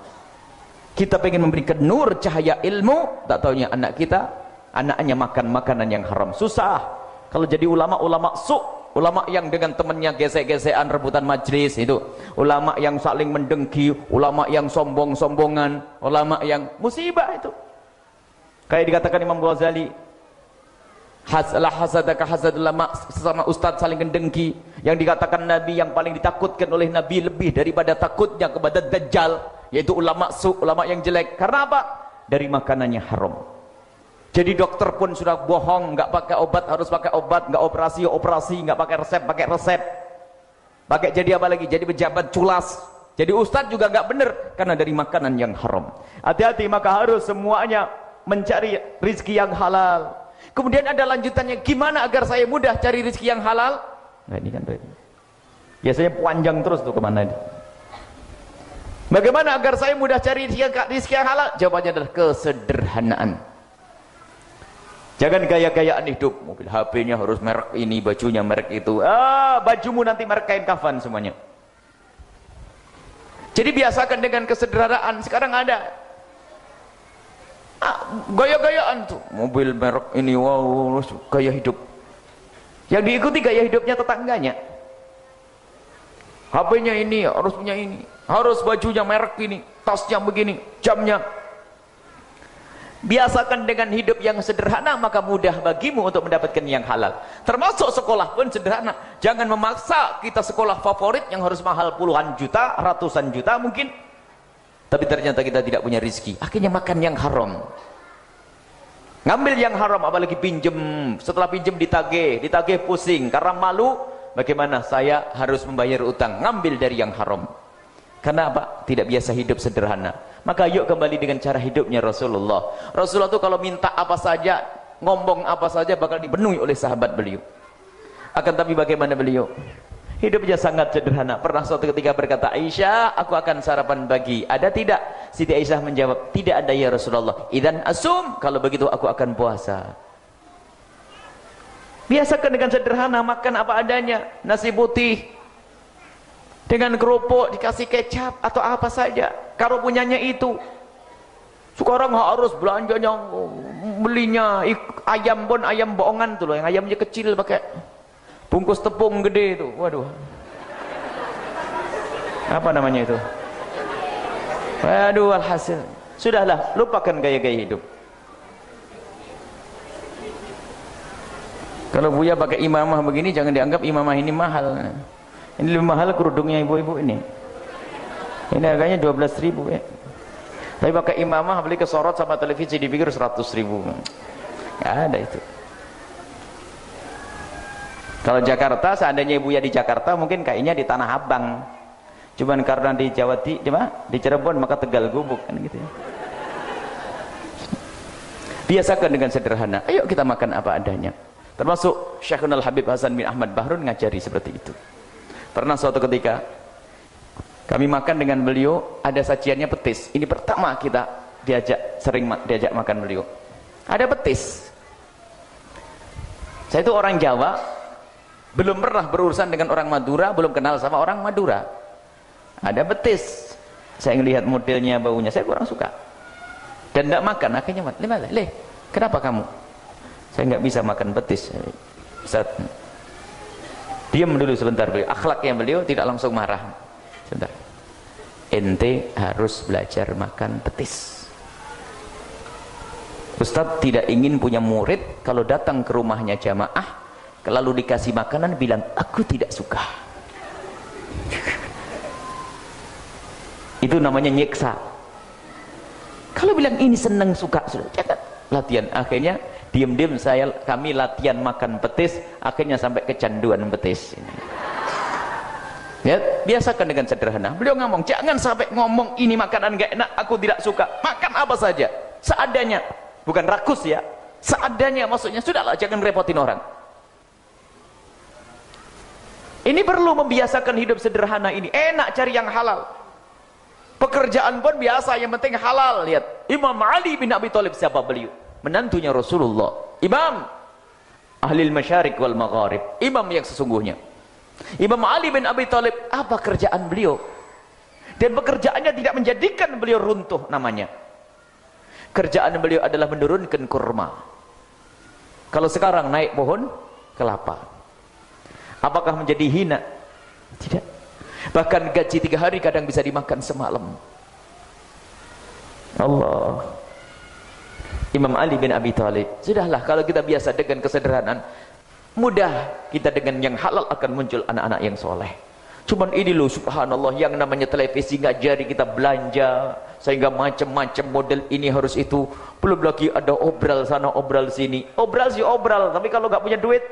Kita pengen memberikan nur cahaya ilmu, tak taunya anak kita anaknya makan makanan yang haram. Susah. Kalau jadi ulama ulama yang dengan temannya gesek-gesekan rebutan majlis itu, ulama yang saling mendengki, ulama yang sombong-sombongan, ulama yang musibah itu. Kayak dikatakan Imam Ghazali, la hasadaka hasadul ulama, sesama ustaz saling mendengki. Yang dikatakan Nabi yang paling ditakutkan oleh Nabi lebih daripada takutnya kepada Dajjal, yaitu ulama ulama yang jelek. Karena apa? Dari makanannya haram. Jadi dokter pun sudah bohong, nggak pakai obat harus pakai obat, nggak operasi nggak pakai resep, pakai jadi apa lagi? Jadi pejabat culas. Jadi ustadz juga nggak bener karena dari makanan yang haram. Hati-hati, maka harus semuanya mencari rizki yang halal. Kemudian ada lanjutannya, gimana agar saya mudah cari rizki yang halal? Nah ini kan biasanya panjang terus tuh kemana ini? Bagaimana agar saya mudah cari rizki yang halal? Jawabannya adalah kesederhanaan. Jangan gaya-gayaan hidup, mobil HP-nya harus merek ini, bajunya merek itu. Bajumu nanti merek kain kafan semuanya. Jadi biasakan dengan kesederhanaan. Sekarang ada gaya-gayaan tuh, mobil merek ini, wow, gaya hidup. Yang diikuti gaya hidupnya tetangganya. HP-nya ini, harus punya ini, harus bajunya merek ini, tasnya begini, jamnya. Biasakan dengan hidup yang sederhana, maka mudah bagimu untuk mendapatkan yang halal. Termasuk sekolah pun sederhana. Jangan memaksa kita sekolah favorit yang harus mahal puluhan juta, ratusan juta mungkin, tapi ternyata kita tidak punya rizki, akhirnya makan yang haram, ngambil yang haram. Apalagi pinjem, setelah pinjem ditagih pusing karena malu. Bagaimana saya harus membayar utang, ngambil dari yang haram. Karena apa? Tidak biasa hidup sederhana. Maka yuk kembali dengan cara hidupnya Rasulullah. Rasulullah itu kalau minta apa saja, ngomong apa saja bakal dipenuhi oleh sahabat beliau. Akan tapi bagaimana beliau? Hidupnya sangat sederhana. Pernah suatu ketika berkata, Aisyah, aku akan sarapan pagi. Ada tidak? Siti Aisyah menjawab, tidak ada ya Rasulullah. Idzan asum, kalau begitu aku akan puasa. Biasakan dengan sederhana, makan apa adanya. Nasi putih dengan kerupuk dikasih kecap atau apa saja, kalau punyanya itu. Sekarang harus belanjanya, belinya ayam pun ayam bohongan tuh loh, yang ayamnya kecil pakai bungkus tepung gede itu. Waduh, apa namanya itu? Waduh, alhasil sudahlah, lupakan gaya-gaya hidup. Kalau Buya pakai imamah begini, jangan dianggap imamah ini mahal. Ini lebih mahal kerudungnya ibu-ibu ini. Ini harganya 12.000 ya. Tapi pakai imamah beli kesorot sama televisi dipikir 100.000. Nggak ada itu. Kalau Jakarta, seandainya Buya di Jakarta mungkin kayaknya di Tanah Abang, cuman karena di di Cirebon maka Tegal Gubuk kan gitu ya. Biasakan dengan sederhana, ayo kita makan apa adanya. Termasuk Syekhul Habib Hasan bin Ahmad Bahrun ngajari seperti itu. Pernah suatu ketika kami makan dengan beliau, ada sajiannya petis. Ini pertama kita sering diajak makan beliau. Ada petis. Saya itu orang Jawa, belum pernah berurusan dengan orang Madura, belum kenal sama orang Madura. Ada betis, saya ngelihat modelnya, baunya, saya kurang suka dan tidak makan. Akhirnya kenapa kamu? Saya nggak bisa makan betis. Ustaz, diam dulu sebentar beliau. Akhlaknya beliau tidak langsung marah. Sebentar, ente harus belajar makan betis. Ustaz tidak ingin punya murid kalau datang ke rumahnya jamaah lalu dikasih makanan bilang aku tidak suka. Itu namanya nyiksa. Kalau bilang ini senang suka, sudah jangan latihan. Akhirnya diam-diam kami latihan makan petis, akhirnya sampai kecanduan petis. Ya, biasakan dengan sederhana. Beliau ngomong jangan sampai ngomong ini makanan gak enak, aku tidak suka. Makan apa saja seadanya, bukan rakus ya, seadanya. Maksudnya sudahlah, jangan repotin orang. Ini perlu membiasakan hidup sederhana ini. Enak cari yang halal. Pekerjaan pun biasa, yang penting halal. Lihat Imam Ali bin Abi Thalib, siapa beliau? Menantunya Rasulullah, imam ahli masyariq wal magharib, imam yang sesungguhnya. Imam Ali bin Abi Thalib, apa kerjaan beliau? Dan pekerjaannya tidak menjadikan beliau runtuh namanya. Kerjaan beliau adalah menurunkan kurma. Kalau sekarang naik pohon kelapa, apakah menjadi hina? Tidak. Bahkan gaji 3 hari kadang bisa dimakan semalam. Allah. Imam Ali bin Abi Thalib. Sudahlah, kalau kita biasa dengan kesederhanaan, mudah kita dengan yang halal akan muncul anak-anak yang soleh. Cuman ini loh, subhanallah, yang namanya televisi ngajari kita belanja sehingga macam-macam model ini harus itu. Belum lagi ada obral sana obral sini. Obral sih obral, tapi kalau nggak punya duit,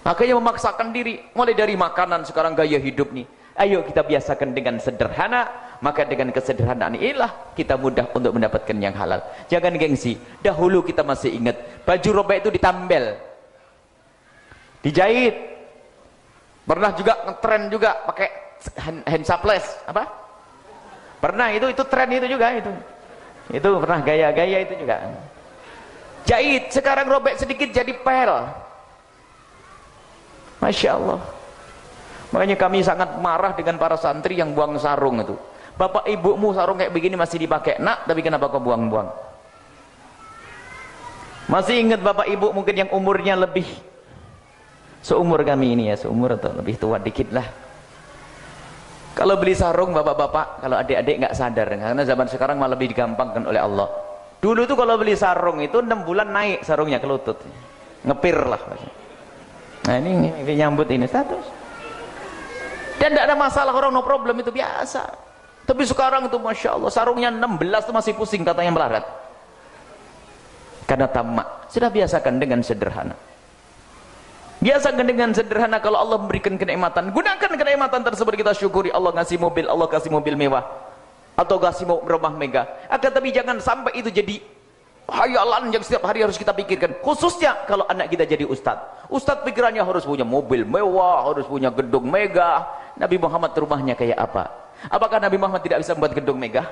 makanya memaksakan diri. Mulai dari makanan, sekarang gaya hidup nih. Ayo kita biasakan dengan sederhana, maka dengan kesederhanaan inilah kita mudah untuk mendapatkan yang halal. Jangan gengsi. Dahulu kita masih ingat baju robek itu ditambel, dijahit. Pernah juga ngetren juga pakai hand saples, apa? Pernah, itu tren itu juga itu pernah gaya-gaya itu juga. Jahit, sekarang robek sedikit jadi pel. Masya Allah. Makanya kami sangat marah dengan para santri yang buang sarung itu. Bapak ibumu sarung kayak begini masih dipakai, nak, tapi kenapa kau buang-buang? Masih ingat bapak ibu mungkin yang umurnya lebih seumur kami ini ya, seumur atau lebih tua dikit lah. Kalau beli sarung bapak-bapak, kalau adik-adik nggak sadar, karena zaman sekarang malah lebih digampangkan oleh Allah. Dulu tuh kalau beli sarung itu 6 bulan naik sarungnya ke lutut, ngepir lah. Nah ini nyambut ini status. Dan tidak ada masalah, orang no problem, itu biasa. Tapi sekarang itu Masya Allah, sarungnya 16 itu masih pusing katanya melarat. Karena tamak. Sudah biasakan dengan sederhana. Biasakan dengan sederhana. Kalau Allah memberikan kenikmatan, gunakan kenikmatan tersebut, kita syukuri. Allah ngasih mobil, Allah kasih mobil mewah, atau kasih rumah megah. Akan tapi jangan sampai itu jadi hayalan yang setiap hari harus kita pikirkan. Khususnya kalau anak kita jadi ustadz. Ustadz pikirannya harus punya mobil mewah, harus punya gedung megah. Nabi Muhammad rumahnya kayak apa? Apakah Nabi Muhammad tidak bisa membuat gedung megah?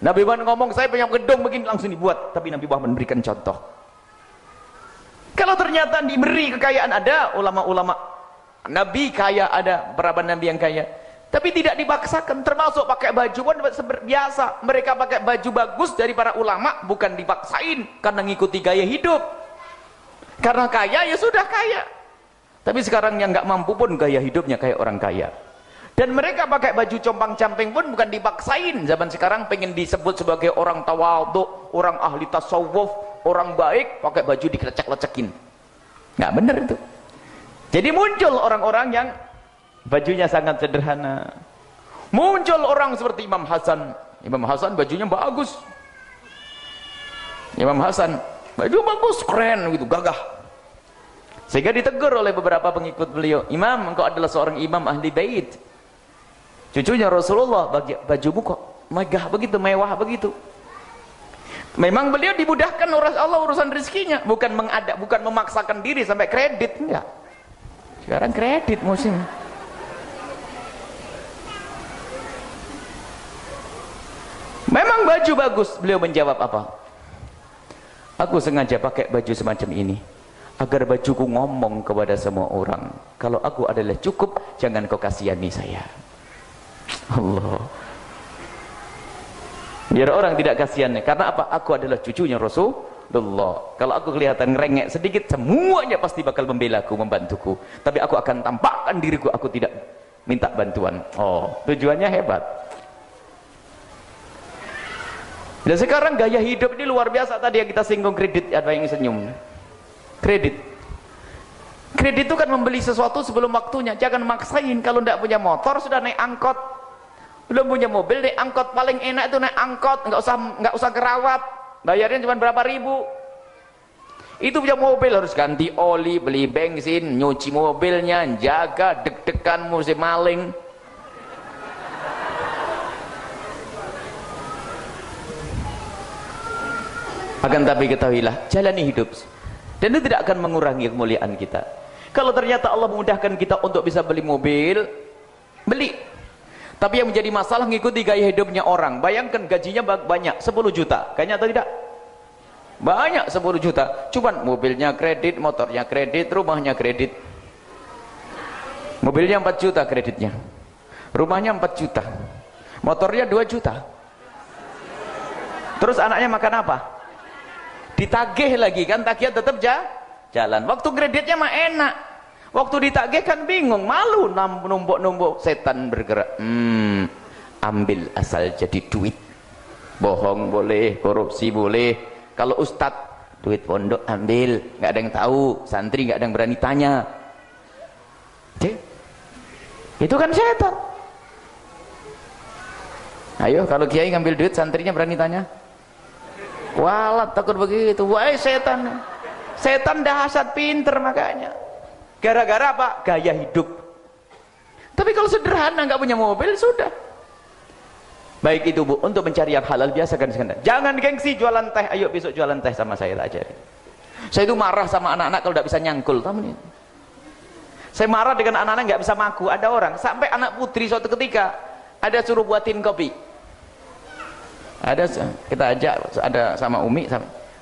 Nabi Muhammad ngomong saya punya gedung begini langsung dibuat. Tapi Nabi Muhammad memberikan contoh. Kalau ternyata diberi kekayaan, ada ulama-ulama Nabi kaya, ada beberapa Nabi yang kaya, tapi tidak dipaksakan. Termasuk pakai baju pun biasa. Mereka pakai baju bagus dari para ulama, bukan dipaksain karena ngikuti gaya hidup. Karena kaya ya sudah kaya. Tapi sekarang yang nggak mampu pun gaya hidupnya kayak orang kaya. Dan mereka pakai baju compang-camping pun bukan dipaksain. Zaman sekarang pengen disebut sebagai orang tawadhu, orang ahli tasawuf, orang baik, pakai baju dikelecek-lecekin. Nggak bener itu. Jadi muncul orang-orang yang bajunya sangat sederhana. Muncul orang seperti Imam Hasan. Imam Hasan bajunya bagus. Imam Hasan baju bagus, keren gitu, gagah. Sehingga ditegur oleh beberapa pengikut beliau, "Imam, engkau adalah seorang imam ahli bait, cucunya Rasulullah, bajumu kok megah begitu, mewah begitu." Memang beliau dimudahkan Allah urusan rezekinya, bukan memaksakan diri sampai kredit, enggak. Sekarang kredit musim. Memang baju bagus, beliau menjawab apa? "Aku sengaja pakai baju semacam ini agar bajuku ngomong kepada semua orang, kalau aku adalah cukup, jangan kau kasihani saya." Allah. Biar orang tidak kasihan. Karena apa? Aku adalah cucunya Rasulullah. Kalau aku kelihatan ngerengek sedikit, semuanya pasti bakal membela aku, membantuku. Tapi aku akan tampakkan diriku, aku tidak minta bantuan. Oh, tujuannya hebat. Dan sekarang gaya hidup ini luar biasa. Tadi yang kita singgung kredit, ada yang senyum. Kredit itu kan membeli sesuatu sebelum waktunya. Jangan maksain. Kalau tidak punya motor sudah naik angkot, belum punya mobil naik angkot. Paling enak itu naik angkot, nggak usah kerawat, bayarnya cuma berapa ribu. Itu punya mobil harus ganti oli, beli bensin, nyuci mobilnya, jaga, deg-degan musim maling. Akan tapi ketahuilah, jalani hidup, dan itu tidak akan mengurangi kemuliaan kita. Kalau ternyata Allah memudahkan kita untuk bisa beli mobil, beli. Tapi yang menjadi masalah ngikuti gaya hidupnya orang. Bayangkan gajinya banyak, 10 juta, kayaknya atau tidak? Banyak 10 juta, cuman mobilnya kredit, motornya kredit, rumahnya kredit. Mobilnya 4 juta kreditnya, rumahnya 4 juta, motornya 2 juta. Terus anaknya makan apa? Ditagih lagi kan, tagihan tetap jalan. Waktu kreditnya mah enak, waktu ditagih kan bingung, malu, numpuk-numpuk, setan bergerak. Ambil asal jadi duit. Bohong boleh, korupsi boleh. Kalau ustadz, duit pondok ambil, nggak ada yang tahu, santri nggak ada yang berani tanya. Itu kan setan. Ayo, kalau kiai ngambil duit, santrinya berani tanya? Walat, takut begitu. Wah, setan. Setan dahsyat, pinter makanya. Gara-gara apa? Gaya hidup. Tapi kalau sederhana, nggak punya mobil, sudah. Baik itu Bu, untuk mencari yang halal biasakan sekali. Jangan gengsi jualan teh. Ayo besok jualan teh sama saya, tak ajarin. Saya itu marah sama anak-anak kalau tidak bisa nyangkul. Saya marah dengan anak-anak nggak bisa maku. Ada orang sampai anak putri suatu ketika ada suruh buatin kopi. Ada, kita ajak, ada sama Umi,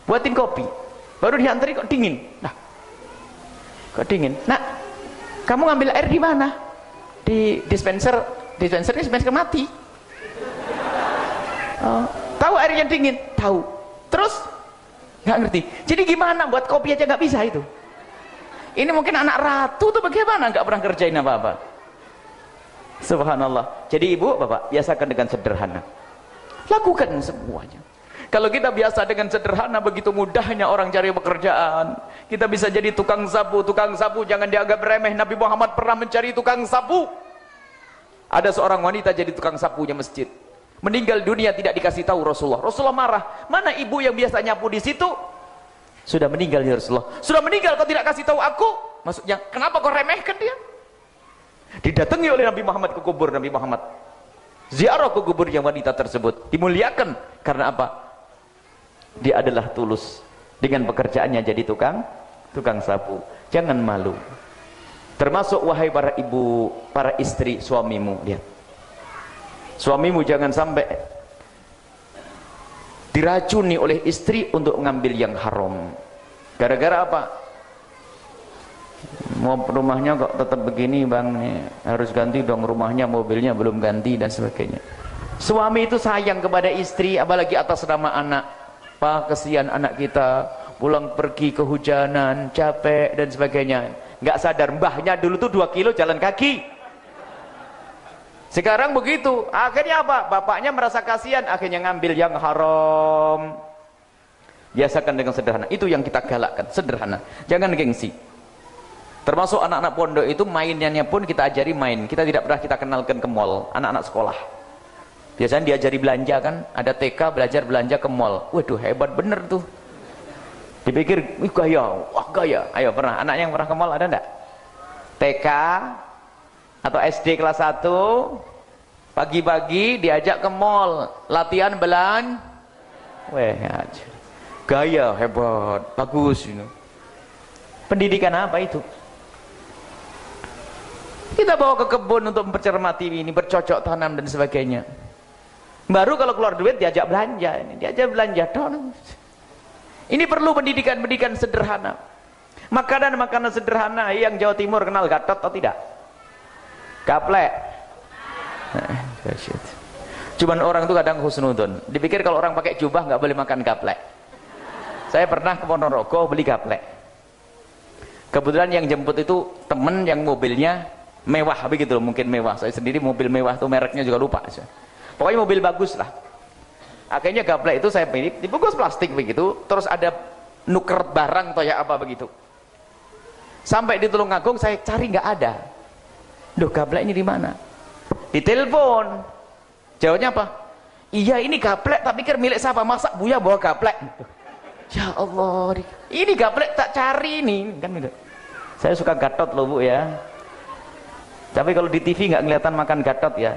buatin kopi. Baru diantri kok dingin. Nah, kok dingin? Nah, kamu ngambil air di mana? Di dispenser mati. Oh, tahu airnya dingin? Tahu. Terus nggak ngerti. Jadi gimana buat kopi aja nggak bisa itu? Ini mungkin anak ratu tuh bagaimana nggak pernah kerjain apa-apa. Subhanallah. Jadi ibu, bapak biasakan dengan sederhana. Lakukan semuanya. Kalau kita biasa dengan sederhana, begitu mudahnya orang cari pekerjaan. Kita bisa jadi tukang sapu. Tukang sapu jangan dianggap remeh. Nabi Muhammad pernah mencari tukang sapu. Ada seorang wanita jadi tukang sapunya masjid. Meninggal dunia tidak dikasih tahu Rasulullah. Rasulullah marah. Mana ibu yang biasa nyapu di situ? Sudah meninggal ya Rasulullah. Sudah meninggal kau tidak kasih tahu aku? Maksudnya kenapa kau remehkan dia? Didatangi oleh Nabi Muhammad ke kubur Nabi Muhammad. Ziarah ke kuburnya wanita tersebut. Dimuliakan karena apa? Dia adalah tulus dengan pekerjaannya jadi tukang sapu. Jangan malu. Termasuk wahai para ibu, para istri suamimu, lihat. Suamimu jangan sampai diracuni oleh istri untuk mengambil yang haram. Gara-gara apa? Mau rumahnya kok tetap begini bang, nih harus ganti dong rumahnya, mobilnya belum ganti dan sebagainya. Suami itu sayang kepada istri, apalagi atas nama anak. Pak, kesian anak kita pulang pergi kehujanan, capek dan sebagainya. Nggak sadar mbahnya dulu tuh 2 kilo jalan kaki. Sekarang begitu, akhirnya apa? Bapaknya merasa kasihan, akhirnya ngambil yang haram. Biasakan dengan sederhana, itu yang kita galakkan, sederhana. Jangan gengsi. Termasuk anak-anak pondok itu mainannya pun kita ajari main. Kita tidak pernah kita kenalkan ke mall, anak-anak sekolah. Biasanya diajari belanja kan, ada TK belajar belanja ke mall. Waduh hebat bener tuh. Dipikir, wih gaya, wah gaya. Ayo, pernah? Anak yang pernah ke mall ada enggak? TK atau SD kelas 1 pagi-pagi diajak ke mall latihan weh aja. Gaya hebat, bagus ini. Pendidikan apa itu? Kita bawa ke kebun untuk mempercermati ini, bercocok tanam dan sebagainya. Baru kalau keluar duit diajak belanja, ini diajak belanja. Ini perlu pendidikan sederhana. Makanan sederhana yang Jawa Timur kenal Gatot atau tidak? Gaplek. Cuman orang itu kadang husnudon. Dipikir kalau orang pakai jubah nggak boleh makan gaplek. Saya pernah ke Ponorogo beli gaplek. Kebetulan yang jemput itu temen yang mobilnya mewah begitu loh, mungkin mewah. Saya sendiri mobil mewah tuh mereknya juga lupa. Pokoknya mobil bagus lah. Akhirnya gaplek itu saya pilih dibungkus plastik begitu, terus ada nuker barang atau ya apa begitu. Sampai di Tulungagung saya cari nggak ada. Duh, gaplek ini di mana? Ditelepon. Jawabnya apa? Iya, ini gaplek tak pikir milik siapa, masa Buya bawa gaplek? Ya Allah, ini gaplek tak cari ini kan gitu. Saya suka Gatot loh Bu ya. Tapi kalau di TV nggak kelihatan makan Gatot ya.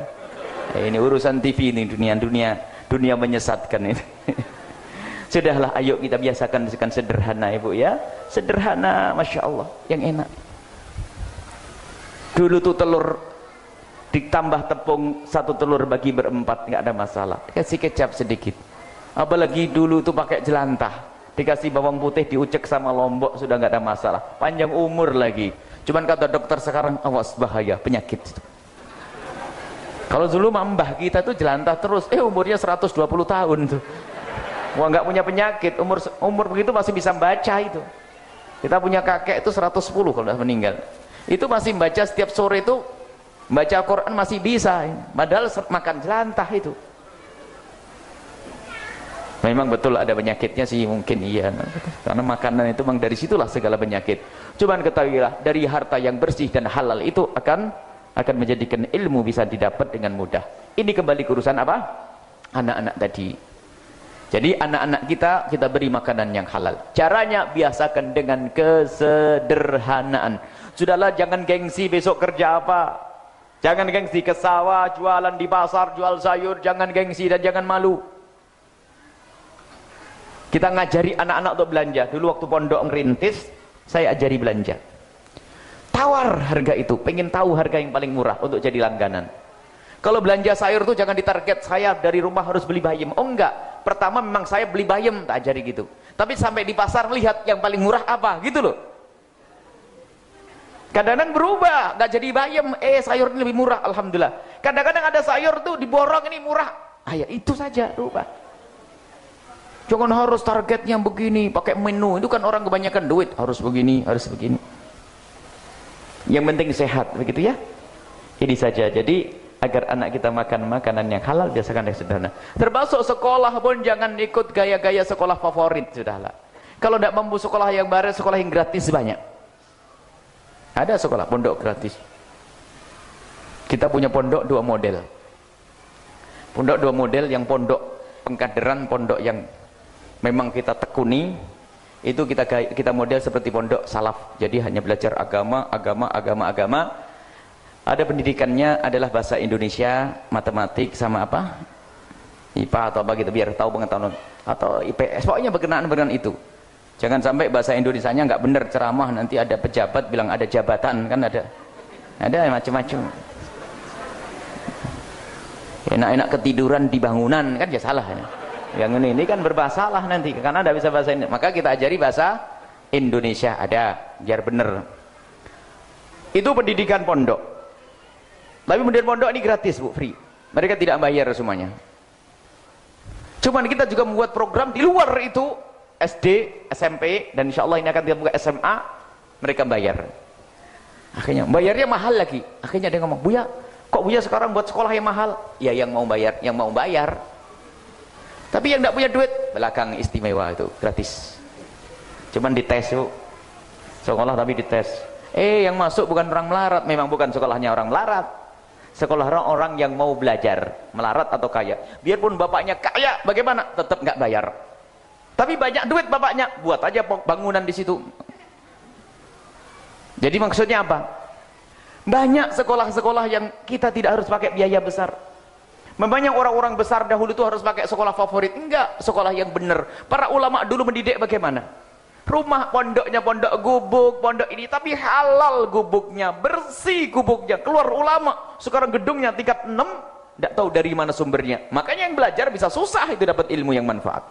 Ini urusan TV ini, dunia menyesatkan ini. Sudahlah, ayo kita biasakan sederhana Ibu ya. Sederhana, Masya Allah, yang enak. Dulu tuh telur ditambah tepung, 1 telur bagi berempat, nggak ada masalah. Kasih kecap sedikit. Apalagi dulu tuh pakai jelantah, dikasih bawang putih diucek sama lombok, sudah nggak ada masalah. Panjang umur lagi. Cuman kata dokter sekarang, awas bahaya penyakit. Kalau dulu mbah kita tuh jelantah terus, umurnya 120 tahun tuh. Wah, nggak punya penyakit, umur begitu masih bisa baca itu. Kita punya kakek itu 110 kalau sudah meninggal. Itu masih baca setiap sore itu, baca Quran masih bisa. Padahal makan jelantah itu. Memang betul ada penyakitnya sih, mungkin iya. Karena makanan itu memang dari situlah segala penyakit. Cuman ketahuilah, dari harta yang bersih dan halal itu akan menjadikan ilmu bisa didapat dengan mudah. Ini kembali ke urusan apa? Anak-anak tadi. Jadi anak-anak kita beri makanan yang halal. Caranya biasakan dengan kesederhanaan. Sudahlah, jangan gengsi besok kerja apa. Jangan gengsi ke sawah, jualan di pasar, jual sayur. Jangan gengsi dan jangan malu. Kita ngajari anak-anak untuk belanja. Dulu waktu pondok ngerintis, saya ajari belanja. Tawar harga itu, pengen tahu harga yang paling murah untuk jadi langganan. Kalau belanja sayur tuh jangan ditarget saya dari rumah harus beli bayam. Oh enggak, pertama memang saya beli bayam, tak ajari gitu. Tapi sampai di pasar lihat yang paling murah apa, gitu loh. Kadang-kadang berubah, nggak jadi bayam, sayur ini lebih murah, alhamdulillah. Kadang-kadang ada sayur tuh diborong ini murah, ya itu saja rubah. Jangan harus targetnya begini, pakai menu, itu kan orang kebanyakan duit, harus begini, harus begini. Yang penting sehat, begitu ya. Ini saja, jadi agar anak kita makan makanan yang halal, biasakan yang sederhana. Termasuk sekolah pun jangan ikut gaya-gaya sekolah favorit, sudahlah. Kalau tidak mampu sekolah yang baru, sekolah yang gratis banyak. Ada sekolah pondok gratis. Kita punya pondok 2 model. Pondok 2 model, yang pondok pengkaderan, pondok yang memang kita tekuni, itu kita model seperti pondok salaf. Jadi hanya belajar agama. Ada pendidikannya adalah bahasa Indonesia, matematik sama apa? IPA atau apa gitu, biar tahu pengetahuan, atau IPS, pokoknya berkenaan itu. Jangan sampai bahasa Indonesianya nggak benar, ceramah nanti ada pejabat bilang ada jabatan, kan ada macam-macam. Enak-enak ketiduran di bangunan, kan ya salah ya. Yang ini kan berbasalah nanti karena tidak bisa bahasa Indonesia. Maka kita ajari bahasa Indonesia, ada biar benar. Itu pendidikan pondok. Tapi pendidikan pondok ini gratis Bu, free. Mereka tidak bayar semuanya. Cuman kita juga membuat program di luar itu, SD, SMP, dan insya Allah ini akan kita buka SMA, mereka bayar. Akhirnya bayarnya mahal lagi. Akhirnya dia ngomong, Buya, kok Buya sekarang buat sekolah yang mahal? Ya yang mau bayar. Tapi yang tidak punya duit, belakang istimewa itu, gratis. Cuman dites Bu. Sekolah tapi dites. Yang masuk bukan orang melarat, memang bukan sekolahnya orang melarat. Sekolah orang yang mau belajar, melarat atau kaya. Biarpun bapaknya kaya, bagaimana? Tetap nggak bayar. Tapi banyak duit bapaknya, buat aja bangunan di situ. Jadi maksudnya apa? Banyak sekolah-sekolah yang kita tidak harus pakai biaya besar. Banyak orang-orang besar dahulu itu harus pakai sekolah favorit. Enggak, sekolah yang benar. Para ulama dulu mendidik bagaimana? Rumah pondoknya pondok gubuk, pondok ini, tapi halal gubuknya, bersih gubuknya, keluar ulama. Sekarang gedungnya tingkat 6, tidak tahu dari mana sumbernya. Makanya yang belajar bisa susah itu dapat ilmu yang manfaat.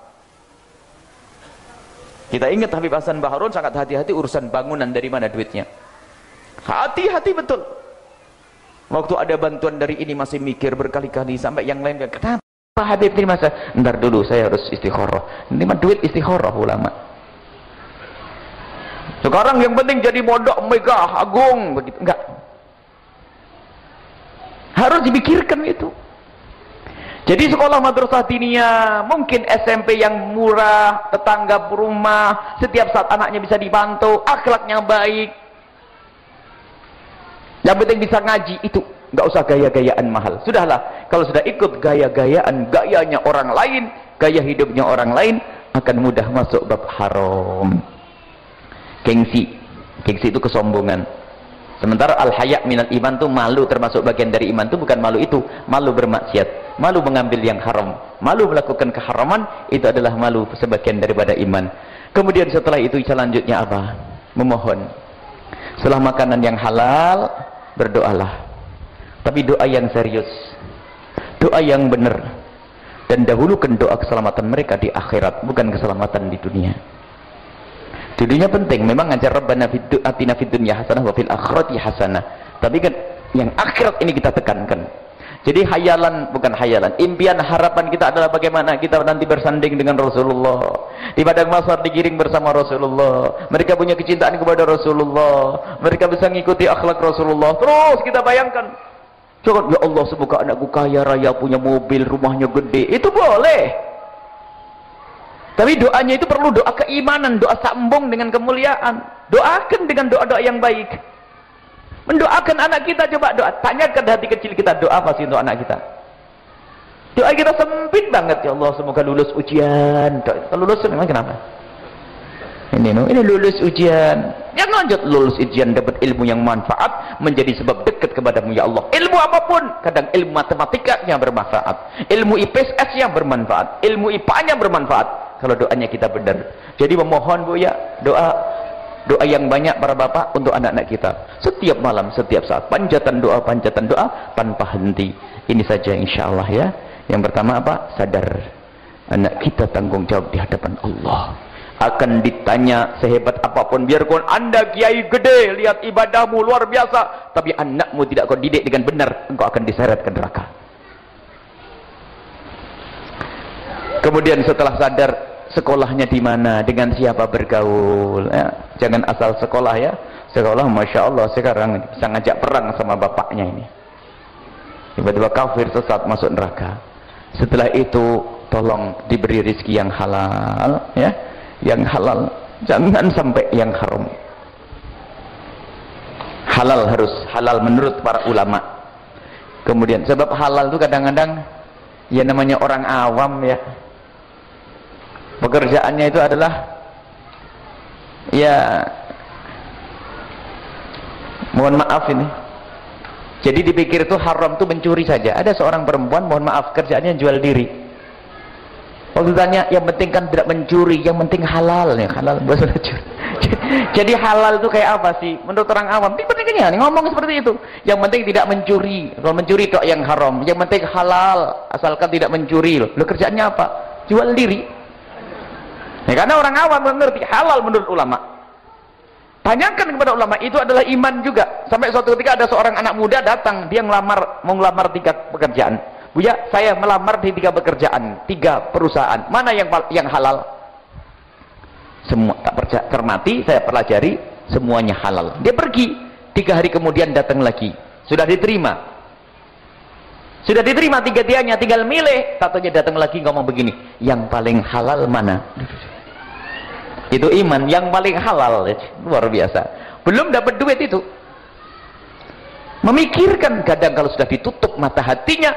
Kita ingat Habib Hasan Baharun sangat hati-hati urusan bangunan, dari mana duitnya. Hati-hati betul. Waktu ada bantuan dari ini masih mikir berkali-kali, sampai yang lain bilang, kenapa Habib terima saya? Ntar dulu saya harus istikharah. Ini mah duit istikharah ulama. Sekarang yang penting jadi modok megah agung begitu. Enggak. Harus dipikirkan itu. Jadi sekolah madrasah diniyah, mungkin SMP yang murah, tetangga rumah, setiap saat anaknya bisa dipantau, akhlaknya baik. Yang penting bisa ngaji, itu nggak usah gaya-gayaan mahal. Sudahlah, kalau sudah ikut gaya-gayaan, gayanya orang lain, gaya hidupnya orang lain, akan mudah masuk bab haram. Gengsi itu kesombongan. Sementara al-haya' minal iman itu malu, termasuk bagian dari iman itu bukan malu itu, malu bermaksiat, malu mengambil yang haram, malu melakukan keharaman, itu adalah malu sebagian daripada iman. Kemudian setelah itu selanjutnya apa? Memohon. Setelah makanan yang halal, berdoalah. Tapi doa yang serius, doa yang benar, dan dahulukan doa keselamatan mereka di akhirat, bukan keselamatan di dunia. Di dunia penting, memang ngajar Rabbana atina fid dunya hasanah wa fil akhirati hasanah. Tapi kan yang akhirat ini kita tekankan. Jadi hayalan, bukan hayalan, impian harapan kita adalah bagaimana kita nanti bersanding dengan Rasulullah. Di padang mahsyar digiring bersama Rasulullah. Mereka punya kecintaan kepada Rasulullah. Mereka bisa mengikuti akhlak Rasulullah. Terus kita bayangkan, coba ya Allah semoga anakku kaya raya, punya mobil, rumahnya gede. Itu boleh. Tapi doanya itu perlu doa keimanan, doa sambung dengan kemuliaan. Doakan dengan doa-doa yang baik. Mendoakan anak kita, coba doa. Tanyakan hati kecil kita, doa apa sih untuk anak kita? Doa kita sempit banget, ya Allah semoga lulus ujian. Kalau lulus memang kenapa? Ini lulus ujian. Yang lanjut lulus ujian, dapat ilmu yang manfaat, menjadi sebab dekat kepadamu ya Allah. Ilmu apapun, kadang ilmu matematika yang bermanfaat, ilmu IPS yang bermanfaat, ilmu IPA-nya bermanfaat. Kalau doanya kita benar. Jadi memohon Bu ya, doa yang banyak para bapak untuk anak-anak kita. Setiap malam, setiap saat, panjatan doa tanpa henti. Ini saja insya Allah ya. Yang pertama apa? Sadar anak kita tanggung jawab di hadapan Allah. Akan ditanya sehebat apapun, biarpun anda kiai gede, lihat ibadahmu luar biasa, tapi anakmu tidak kau didik dengan benar, engkau akan diseret ke neraka. Kemudian setelah sadar, sekolahnya di mana, dengan siapa bergaul ya. Jangan asal sekolah ya. Sekolah Masya Allah sekarang bisa ngajak perang sama bapaknya ini, tiba-tiba kafir sesat masuk neraka. Setelah itu tolong diberi rezeki yang halal ya, yang halal, jangan sampai yang haram. Halal harus halal menurut para ulama. Kemudian sebab halal itu kadang-kadang ya namanya orang awam ya, pekerjaannya itu adalah ya, mohon maaf ini, jadi dipikir itu haram itu mencuri saja. Ada seorang perempuan, mohon maaf, kerjaannya jual diri. Waktu tanya, yang penting kan tidak mencuri, yang penting halal ya, halal bahasa curi. Jadi halal itu kayak apa sih menurut orang awam? Tidak pentingnya ngomong seperti itu. Yang penting tidak mencuri. Kalau mencuri itu yang haram. Yang penting halal, asalkan tidak mencuri. Lo kerjaannya apa? Jual diri. Ya, karena orang awam mengerti halal menurut ulama. Tanyakan kepada ulama, itu adalah iman juga. Sampai suatu ketika ada seorang anak muda datang, dia mau ngelamar 3 pekerjaan. Buya, saya melamar di 3 pekerjaan, 3 perusahaan. Mana yang halal? Semua tak percaya, cermati, saya pelajari, semuanya halal. Dia pergi, 3 hari kemudian datang lagi. Sudah diterima. Sudah diterima 3-tiganya, tinggal milih. Satunya datang lagi ngomong begini, yang paling halal mana? Itu iman, yang paling halal. Luar biasa. Belum dapat duit itu. Memikirkan, kadang kalau sudah ditutup mata hatinya,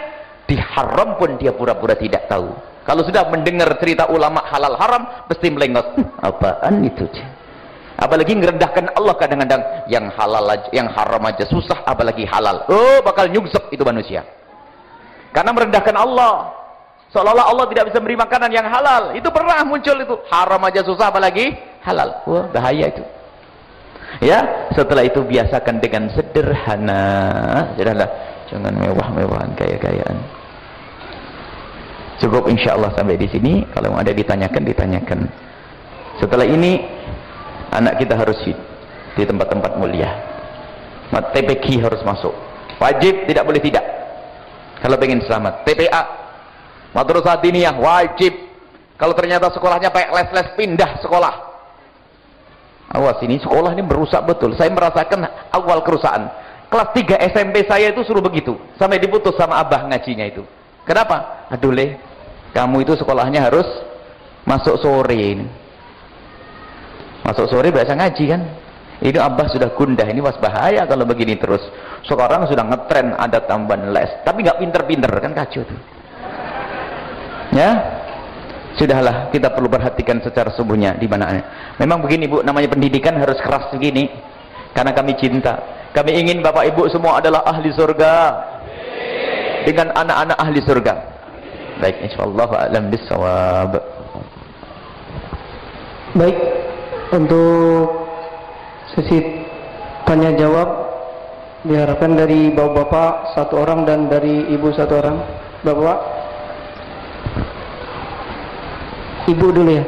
diharam pun dia pura-pura tidak tahu. Kalau sudah mendengar cerita ulama halal haram, pasti melengos. Apaan itu? Apalagi ngerendahkan Allah kadang-kadang, yang halal aja, yang haram aja susah, apalagi halal. Oh, bakal nyungsep itu manusia. Karena merendahkan Allah. Seolah-olah Allah tidak bisa memberi makanan yang halal. Itu pernah muncul itu. Haram aja susah, apalagi halal. Wah, bahaya itu. Ya, setelah itu biasakan dengan sederhana. Sudahlah, jangan mewah-mewahan, gaya-gayaan. Cukup insya Allah sampai di sini. Kalau ada ditanyakan, ditanyakan. Setelah ini anak kita harus di tempat-tempat mulia. TPQ harus masuk. Wajib, tidak boleh tidak. Kalau pengen selamat. TPA, Madrasah Diniyah, wajib. Kalau ternyata sekolahnya pakai les-les, pindah sekolah. Awas, ini sekolah ini merusak betul. Saya merasakan awal kerusakan. Kelas 3 SMP saya itu suruh begitu. Sampai diputus sama abah ngajinya itu. Kenapa? Aduh leh, kamu itu sekolahnya harus masuk sore ini. Masuk sore biasa ngaji kan. Ini abah sudah gundah, ini was bahaya kalau begini terus. Sekarang sudah ngetren ada tambahan les, tapi nggak pinter-pinter kan, kacau tuh. Ya, sudahlah, kita perlu perhatikan secara sungguhnya di mana. Memang begini Bu, namanya pendidikan harus keras begini. Karena kami cinta, kami ingin Bapak Ibu semua adalah ahli surga dengan anak-anak ahli surga. Baik, insyaallah a'lam bissawab. Baik, untuk sesi tanya jawab diharapkan dari bapak-bapak satu orang dan dari ibu satu orang. Bapak, ibu dulu ya.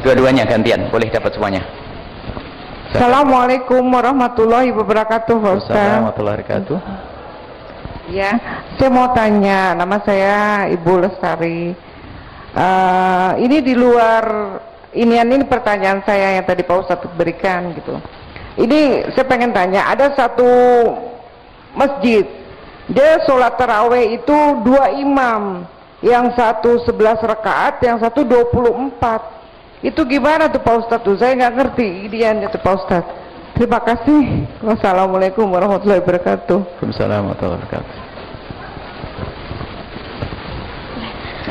Dua-duanya gantian, boleh dapat semuanya. Assalamualaikum warahmatullahi wabarakatuh, Pak Ustaz. Assalamualaikum warahmatullahi wabarakatuh. Ya, saya mau tanya, nama saya Ibu Lestari. Ini di luar ini pertanyaan saya yang tadi Pak Ustaz berikan gitu. Ini saya pengen tanya, ada satu masjid, dia sholat taraweh itu 2 imam, yang satu 11 rakaat, yang satu 24. Itu gimana tuh Pak Ustadz tuh? Saya nggak ngerti ideannya tuh Pak Ustadz. Terima kasih. Wassalamualaikum warahmatullahi wabarakatuh. Waalaikumsalam warahmatullahi wabarakatuh.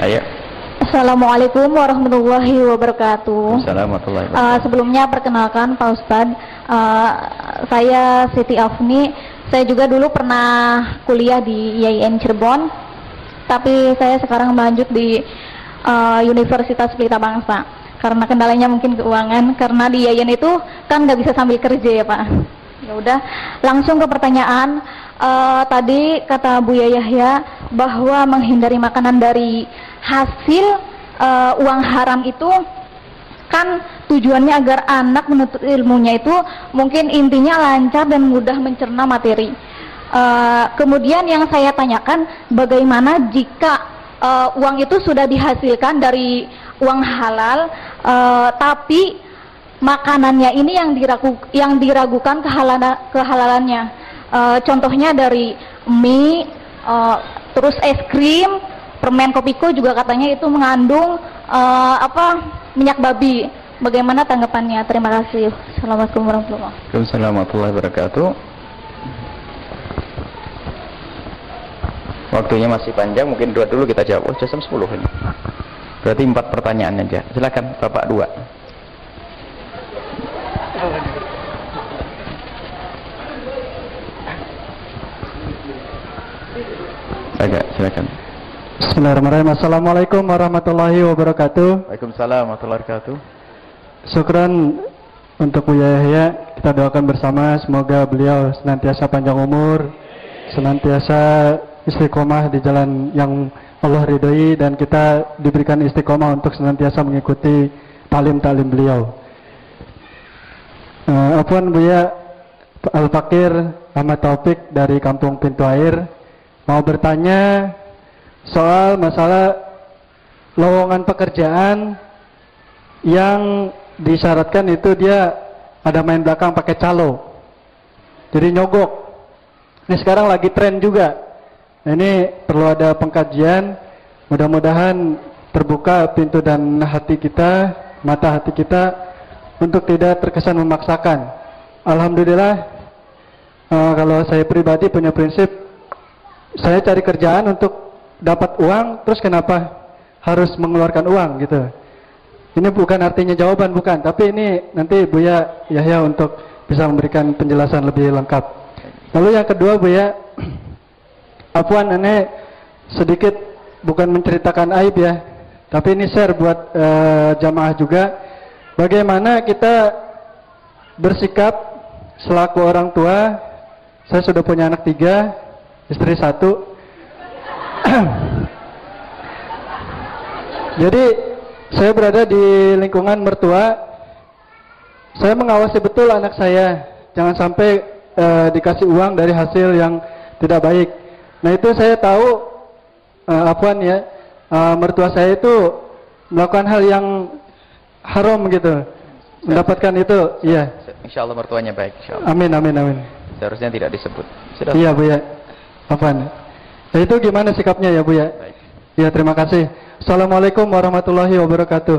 Ayo. Assalamualaikum warahmatullahi wabarakatuh. Waalaikumsalam warahmatullahi wabarakatuh. Sebelumnya perkenalkan Pak Ustadz, saya Siti Afni. Saya juga dulu pernah kuliah di IAIN Cirebon, tapi saya sekarang melanjut di Universitas Pelita Bangsa. Karena kendalanya mungkin keuangan, karena di IAIN itu kan nggak bisa sambil kerja ya Pak. Ya udah, langsung ke pertanyaan. Tadi kata Bu Yahya bahwa menghindari makanan dari hasil uang haram itu kan tujuannya agar anak menuntut ilmunya itu mungkin intinya lancar dan mudah mencerna materi. Kemudian yang saya tanyakan, bagaimana jika uang itu sudah dihasilkan dari uang halal, tapi makanannya ini yang diragukan kehalalannya. Contohnya dari mie, terus es krim, permen Kopiko juga katanya itu mengandung minyak babi. Bagaimana tanggapannya? Terima kasih. Assalamualaikum warahmatullahi wabarakatuh. Waktunya masih panjang, mungkin dua dulu kita jawab. Oh, jam 10 ini. Berarti 4 pertanyaan aja. Silakan Bapak 2. Silakan. Bismillahirrahmanirrahim. Assalamualaikum warahmatullahi wabarakatuh. Waalaikumsalam warahmatullahi wabarakatuh. Syukran untuk Bu Yahya. Kita doakan bersama semoga beliau senantiasa panjang umur, senantiasa istiqomah di jalan yang Allah ridhoi, dan kita diberikan istiqomah untuk senantiasa mengikuti talim-talim beliau. Afwan Buya, Al-Fakir Ahmad Taufik dari Kampung Pintu Air, mau bertanya soal masalah lowongan pekerjaan yang disyaratkan itu dia ada main belakang pakai calo, jadi nyogok. Ini sekarang lagi tren juga. Nah, ini perlu ada pengkajian. Mudah-mudahan terbuka pintu dan hati kita, mata hati kita, untuk tidak terkesan memaksakan. Alhamdulillah, kalau saya pribadi punya prinsip, saya cari kerjaan untuk dapat uang, terus kenapa harus mengeluarkan uang gitu. Ini bukan artinya jawaban, bukan, tapi ini nanti Buya Yahya untuk bisa memberikan penjelasan lebih lengkap. Lalu yang kedua Buya, afwan, ini sedikit bukan menceritakan aib ya, tapi ini share buat jamaah juga. Bagaimana kita bersikap selaku orang tua. Saya sudah punya anak 3, istri 1. Jadi saya berada di lingkungan mertua. Saya mengawasi betul anak saya, jangan sampai dikasih uang dari hasil yang tidak baik. Nah itu saya tahu, afwan ya, mertua saya itu melakukan hal yang haram gitu, mendapatkan itu, iya. Insya Allah mertuanya baik, insya Allah. Amin, amin, amin. Seharusnya tidak disebut. Sudah. Iya Bu ya, afwan. Nah itu gimana sikapnya ya Bu ya? Baik. Iya, terima kasih. Assalamualaikum warahmatullahi wabarakatuh.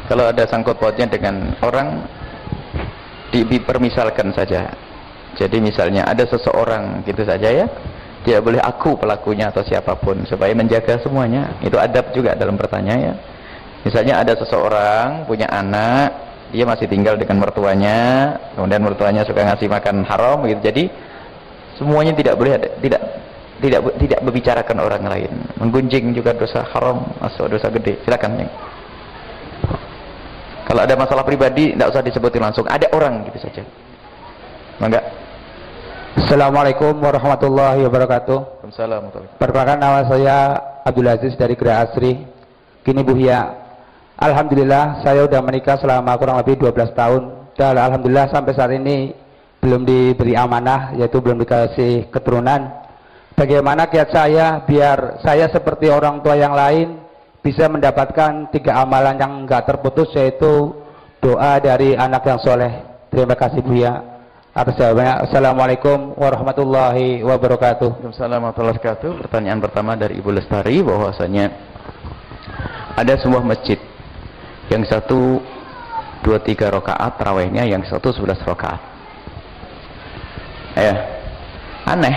Kalau ada sangkut pautnya dengan orang, dipermisalkan saja. Jadi misalnya ada seseorang gitu saja ya, tidak boleh aku pelakunya atau siapapun, supaya menjaga semuanya. Itu adab juga dalam bertanya ya. Misalnya ada seseorang punya anak, dia masih tinggal dengan mertuanya, kemudian mertuanya suka ngasih makan haram gitu. Jadi semuanya tidak boleh, tidak membicarakan orang lain. Menggunjing juga dosa haram, masuk dosa gede. Silakan ya. Kalau ada masalah pribadi tidak usah disebutin langsung, ada orang gitu saja. Enggak. Assalamualaikum warahmatullahi wabarakatuh. Waalaikumsalam. Perkenalkan, nama saya Abdul Aziz dari Gera Asri. Kini Buya. Alhamdulillah saya sudah menikah selama kurang lebih 12 tahun. Dan alhamdulillah sampai saat ini belum diberi amanah, yaitu belum dikasih keturunan. Bagaimana kiat saya biar saya seperti orang tua yang lain bisa mendapatkan 3 amalan yang enggak terputus, yaitu doa dari anak yang soleh. Terima kasih Buya atas jawabannya. Assalamualaikum warahmatullahi wabarakatuh. Waalaikumsalam warahmatullahi wabarakatuh. Pertanyaan pertama dari Ibu Lestari, bahwasanya ada sebuah masjid yang satu 2-3 rakaat tarawihnya, yang satu 11 rakaat. Ya, aneh.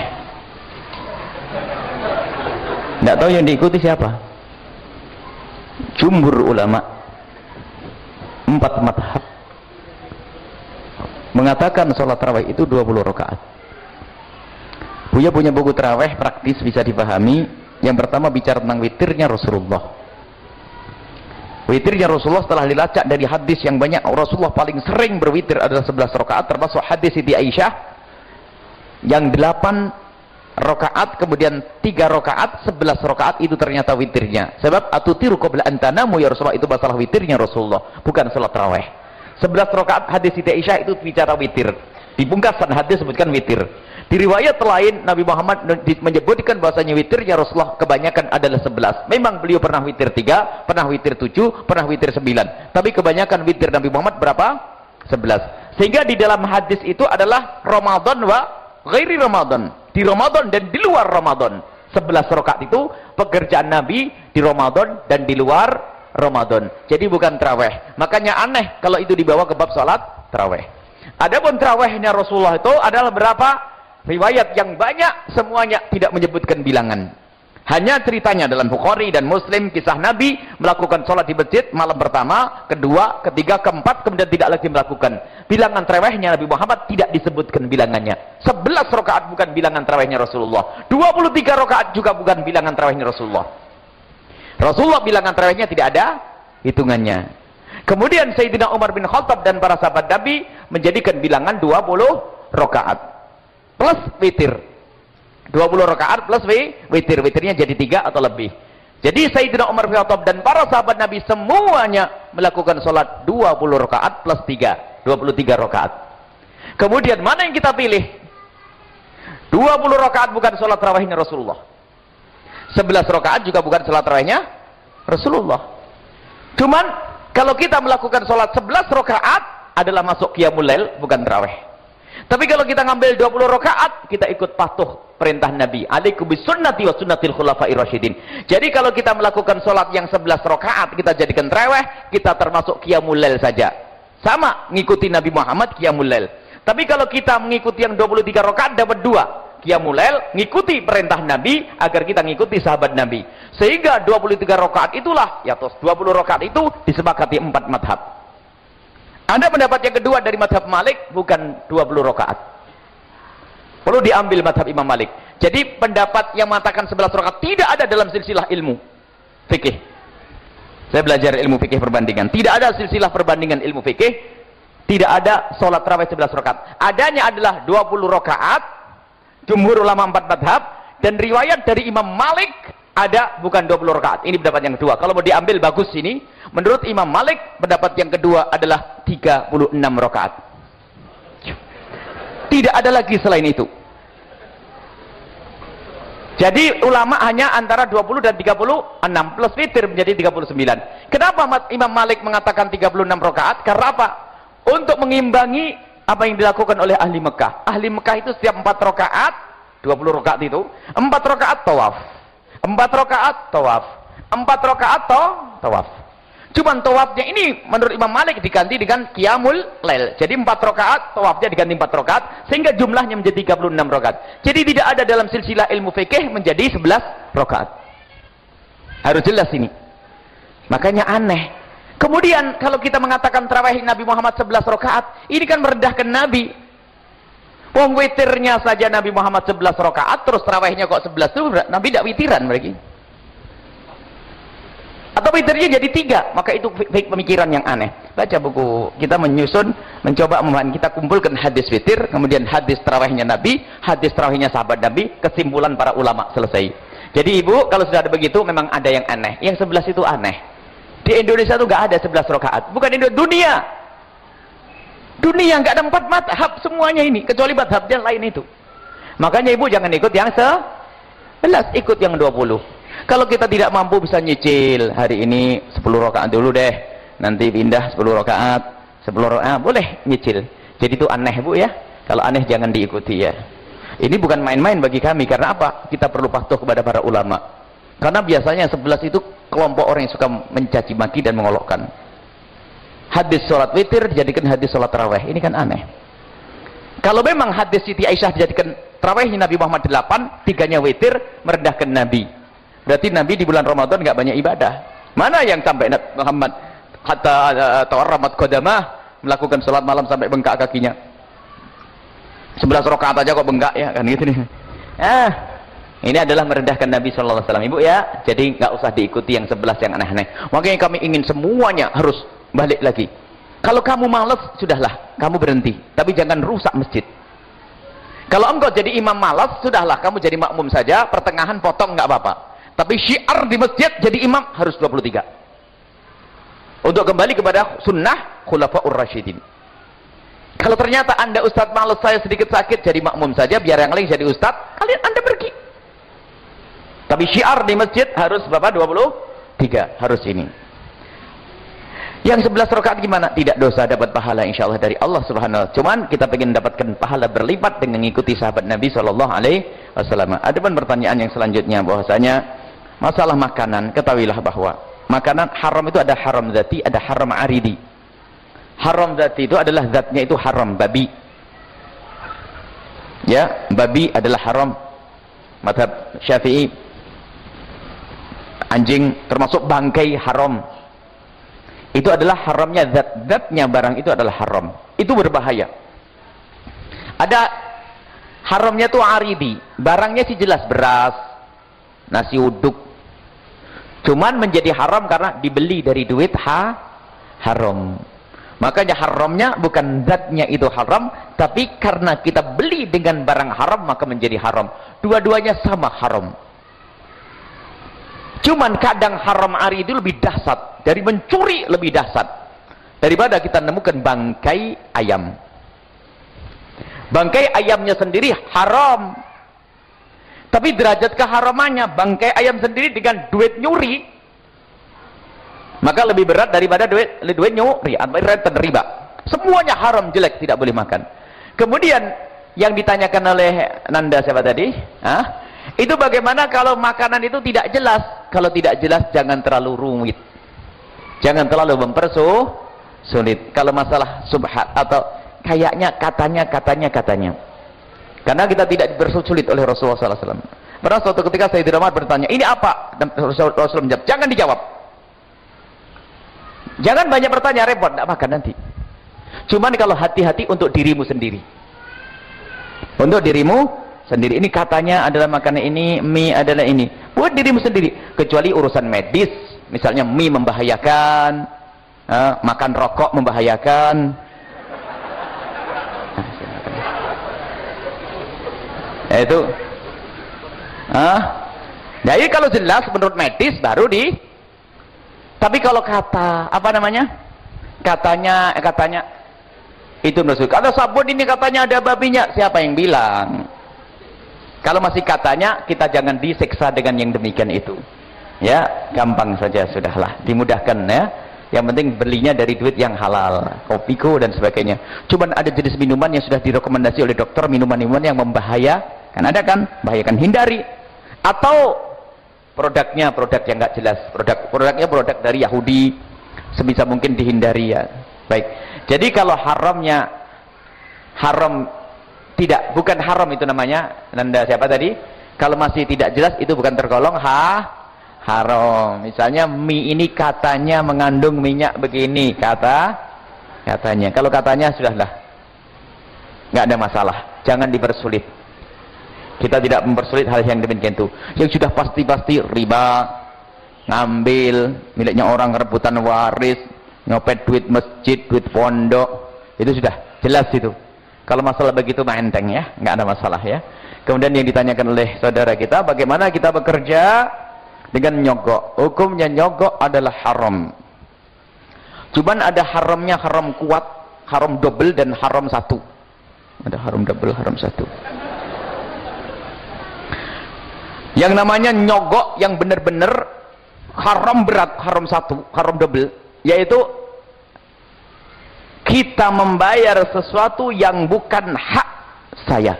Tidak tahu yang diikuti siapa. Jumhur ulama 4 madhab mengatakan sholat tarawih itu 20 rakaat. Buya punya buku tarawih praktis, bisa dipahami. Yang pertama bicara tentang witirnya Rasulullah. Witirnya Rasulullah setelah dilacak dari hadis yang banyak, Rasulullah paling sering berwitir adalah 11 rakaat, termasuk hadis Siti Aisyah yang 8 rakaat, kemudian 3 rakaat, 11 rakaat itu ternyata witirnya. Sebab atutiru qabla an tanamu ya Rasulullah, itu masalah witirnya Rasulullah, bukan salat tarawih. 11 rakaat hadis Siti Aisyah itu bicara witir. Di pungkasan hadis sebutkan witir. Di riwayat lain Nabi Muhammad menyebutkan bahasanya witirnya Rasulullah kebanyakan adalah 11. Memang beliau pernah witir 3, pernah witir 7, pernah witir 9. Tapi kebanyakan witir Nabi Muhammad berapa? 11. Sehingga di dalam hadis itu adalah Ramadan wa ghairi Ramadan. Di Ramadan dan di luar Ramadan. 11 rakaat itu pekerjaan Nabi di Ramadan dan di luar Ramadan. Jadi bukan tarawih. Makanya aneh kalau itu dibawa ke bab salat tarawih. Adapun tarawihnya Rasulullah itu adalah berapa? Riwayat yang banyak semuanya tidak menyebutkan bilangan. Hanya ceritanya dalam Bukhari dan Muslim, kisah Nabi melakukan sholat di masjid malam pertama, kedua, ketiga, keempat, kemudian tidak lagi melakukan. Bilangan tarawihnya Nabi Muhammad tidak disebutkan bilangannya. 11 rakaat bukan bilangan tarawihnya Rasulullah. 23 rakaat juga bukan bilangan tarawihnya Rasulullah. Rasulullah bilangan tarawihnya tidak ada hitungannya. Kemudian Sayyidina Umar bin Khattab dan para sahabat Nabi menjadikan bilangan 20 rakaat plus witir. 20 rakaat plus witir. Witirnya jadi 3 atau lebih. Jadi Sayyidina Umar bin Khattab dan para sahabat Nabi semuanya melakukan sholat 20 rakaat plus 3. 23 rakaat. Kemudian mana yang kita pilih? 20 rakaat bukan sholat tarawihnya Rasulullah. 11 rakaat juga bukan sholat tarawihnya Rasulullah. Cuman kalau kita melakukan sholat 11 rakaat adalah masuk qiyamul lail, bukan tarawih. Tapi kalau kita ngambil 20 rakaat, kita ikut patuh perintah Nabi. Alaikum bisunnati wa sunnatil khulafa'ir rasyidin. Jadi kalau kita melakukan sholat yang 11 rakaat, kita jadikan tarawih, kita termasuk qiyamul lail saja. Sama, ngikuti Nabi Muhammad qiyamul lail. Tapi kalau kita mengikuti yang 23 rakaat, dapat 2. Qiyamul lail, ngikuti perintah Nabi, agar kita ngikuti sahabat Nabi. Sehingga 23 rakaat itulah, ya terus 20 rakaat itu disepakati 4 madhab. Ada pendapat yang kedua dari madhab Malik, bukan 20 rakaat. Perlu diambil madhab Imam Malik. Jadi pendapat yang mengatakan 11 rakaat tidak ada dalam silsilah ilmu fikih. Saya belajar ilmu fikih perbandingan. Tidak ada silsilah perbandingan ilmu fikih. Tidak ada sholat tarawih 11 rakaat. Adanya adalah 20 rakaat. Jumhur ulama 4 madhab. Dan riwayat dari Imam Malik ada bukan 20 rakaat. Ini pendapat yang kedua. Kalau mau diambil bagus ini, menurut Imam Malik pendapat yang kedua adalah 36 rakaat. Tidak ada lagi selain itu. Jadi ulama hanya antara 20 dan 36 plus witir menjadi 39. Kenapa Imam Malik mengatakan 36 rakaat? Karena apa? Untuk mengimbangi apa yang dilakukan oleh ahli Mekah. Ahli Mekah itu setiap 4 rakaat, 20 rakaat itu, 4 rakaat tawaf. 4 rakaat tawaf. 4 rakaat tawaf. Cuman tawafnya ini menurut Imam Malik diganti dengan qiyamul lail. Jadi 4 rakaat, tawafnya diganti 4 rakaat sehingga jumlahnya menjadi 36 rakaat. Jadi tidak ada dalam silsilah ilmu fikih menjadi 11 rakaat. Harus jelas ini. Makanya aneh. Kemudian kalau kita mengatakan tarawih Nabi Muhammad 11 rakaat, ini kan merendahkan Nabi. Wong witirnya saja Nabi Muhammad 11 rakaat, terus tarawihnya kok 11 itu Nabi tidak witiran lagi. Atau witirnya jadi 3, maka itu pemikiran yang aneh. Baca buku, kita menyusun, mencoba kita kumpulkan hadis witir, kemudian hadis tarawihnya Nabi, hadis tarawihnya sahabat Nabi, kesimpulan para ulama, selesai. Jadi ibu, kalau sudah ada begitu, memang ada yang aneh. Yang 11 itu aneh. Di Indonesia itu nggak ada 11 rakaat. Bukan dunia. Dunia nggak ada 4 madhab semuanya ini, kecuali madhab yang lain itu. Makanya ibu jangan ikut yang 11, ikut yang 20. Kalau kita tidak mampu bisa nyicil, hari ini 10 rakaat dulu deh, nanti pindah 10 rakaat, 10 rakaat, boleh nyicil. Jadi itu aneh bu ya, kalau aneh jangan diikuti ya. Ini bukan main-main bagi kami, karena apa? Kita perlu patuh kepada para ulama. Karena biasanya 11 itu kelompok orang yang suka mencaci maki dan mengolokkan. Hadis sholat witir dijadikan hadis sholat tarawih, ini kan aneh. Kalau memang hadis Siti Aisyah dijadikan tarawihnya Nabi Muhammad 8, 3-nya witir, merendahkan Nabi. Berarti Nabi di bulan Ramadan nggak banyak ibadah. Mana yang sampai Muhammad hatta tawarramat qadamah, melakukan sholat malam sampai bengkak kakinya. 11 rakaat aja kok bengkak ya kan gitu nih. Ini adalah merendahkan Nabi sallallahu alaihi wasallam ibu ya. Jadi nggak usah diikuti yang 11 yang aneh-aneh. Makanya kami ingin semuanya harus balik lagi. Kalau kamu malas, sudahlah, kamu berhenti. Tapi jangan rusak masjid. Kalau engkau jadi imam malas, sudahlah, kamu jadi makmum saja, pertengahan potong nggak apa-apa. Tapi syiar di masjid jadi imam harus 23. Untuk kembali kepada sunnah khulafaur rasyidin. Kalau ternyata anda ustadz malas, saya sedikit sakit, jadi makmum saja, biar yang lain jadi ustadz, kalian anda pergi. Tapi syiar di masjid harus berapa? 23. Harus ini. Yang 11 rakaat gimana? Tidak dosa, dapat pahala insyaallah dari Allah Subhanahu wa taala. Cuman kita ingin dapatkan pahala berlipat dengan mengikuti sahabat Nabi sallallahu alaihi wasallam. Ada pun pertanyaan yang selanjutnya bahwasanya masalah makanan, ketahuilah bahwa makanan haram itu ada haram zati, ada haram aridi. Haram zati itu adalah zatnya itu haram, babi. Ya, babi adalah haram. Mazhab Syafi'i. Anjing termasuk bangkai haram. Itu adalah haramnya zatnya barang itu adalah haram. Itu berbahaya. Ada haramnya tuh aridi. Barangnya sih jelas beras, nasi uduk. Cuman menjadi haram karena dibeli dari duit haram. Makanya haramnya bukan zatnya itu haram, tapi karena kita beli dengan barang haram maka menjadi haram. Dua-duanya sama haram. Cuman kadang haram ari itu lebih dahsyat, dari mencuri lebih dahsyat daripada kita nemukan bangkai ayam. Bangkai ayamnya sendiri haram, tapi derajat keharamannya bangkai ayam sendiri dengan duit nyuri maka lebih berat daripada duit nyuri atau riba. Semuanya haram, jelek, tidak boleh makan. Kemudian yang ditanyakan oleh Nanda siapa tadi? Itu bagaimana kalau makanan itu tidak jelas? Kalau tidak jelas jangan terlalu rumit. Jangan terlalu mempersulit. Kalau masalah subhat atau kayaknya, katanya. Karena kita tidak dipersulit oleh Rasulullah SAW. Pernah suatu ketika Sayyidina Umar bertanya, ini apa? Dan Rasulullah menjawab, jangan dijawab. Jangan banyak bertanya, repot, tidak makan nanti. Cuman kalau hati-hati untuk dirimu sendiri. Untuk dirimu sendiri. Ini katanya adalah makanan ini, mie adalah ini. Buat dirimu sendiri. Kecuali urusan medis. Misalnya mie membahayakan, makan rokok membahayakan. Itu. Jadi kalau jelas menurut medis baru di. Tapi kalau kata apa namanya? Katanya itu menurut. Kalau sabun ini katanya ada babinya, siapa yang bilang? Kalau masih katanya, kita jangan disiksa dengan yang demikian itu. Ya, gampang saja sudahlah, dimudahkan ya. Yang penting belinya dari duit yang halal, kopiko dan sebagainya. Cuman ada jenis minuman yang sudah direkomendasi oleh dokter, minuman-minuman yang membahayakan. Ada kan? Bahayakan, hindari. Atau produknya produk yang nggak jelas, produknya produk dari Yahudi, sebisa mungkin dihindari ya. Baik. Jadi kalau haramnya haram tidak, bukan haram itu namanya. Nanda siapa tadi? Kalau masih tidak jelas itu bukan tergolong haram. Misalnya mie ini katanya mengandung minyak begini, katanya. Kalau katanya sudahlah, nggak ada masalah. Jangan dipersulit. Kita tidak mempersulit hal yang demikian itu. Yang sudah pasti-pasti riba, ngambil miliknya orang, rebutan waris, nyopet duit masjid, duit pondok, itu sudah jelas itu. Kalau masalah begitu mah enteng ya, nggak ada masalah ya. Kemudian yang ditanyakan oleh saudara kita, bagaimana kita bekerja dengan nyogok? Hukumnya nyogok adalah haram. Cuman ada haramnya, haram kuat, haram double dan haram satu. Ada haram double, haram satu. Yang namanya nyogok yang benar-benar haram berat, haram satu, haram double, yaitu kita membayar sesuatu yang bukan hak saya.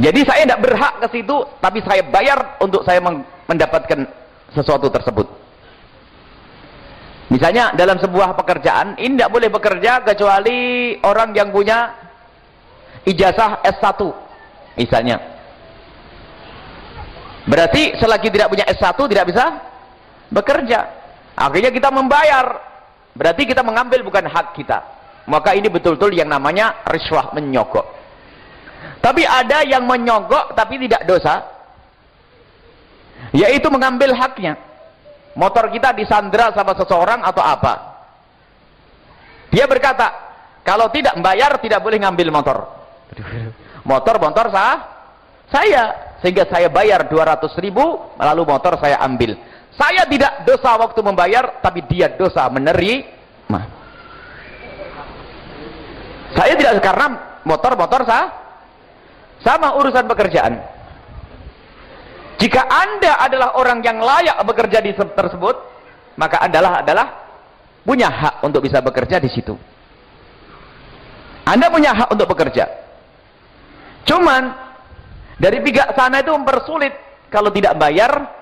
Jadi saya tidak berhak ke situ, tapi saya bayar untuk saya mendapatkan sesuatu tersebut. Misalnya dalam sebuah pekerjaan, ini tidak boleh bekerja kecuali orang yang punya ijazah S1 misalnya. Berarti selagi tidak punya S1 tidak bisa bekerja. Akhirnya kita membayar. Berarti kita mengambil bukan hak kita. Maka ini betul-betul yang namanya riswah, menyogok. Tapi ada yang menyogok tapi tidak dosa, yaitu mengambil haknya. Motor kita disandra sama seseorang atau apa, dia berkata kalau tidak membayar tidak boleh ngambil motor. Motor saya, sehingga saya bayar 200.000, lalu motor saya ambil. Saya tidak dosa waktu membayar, tapi dia dosa menerima. Saya tidak, karena motor sama urusan pekerjaan. Jika Anda adalah orang yang layak bekerja di tersebut, maka Anda adalah punya hak untuk bisa bekerja di situ. Anda punya hak untuk bekerja. Cuman dari pihak sana itu mempersulit. Kalau tidak bayar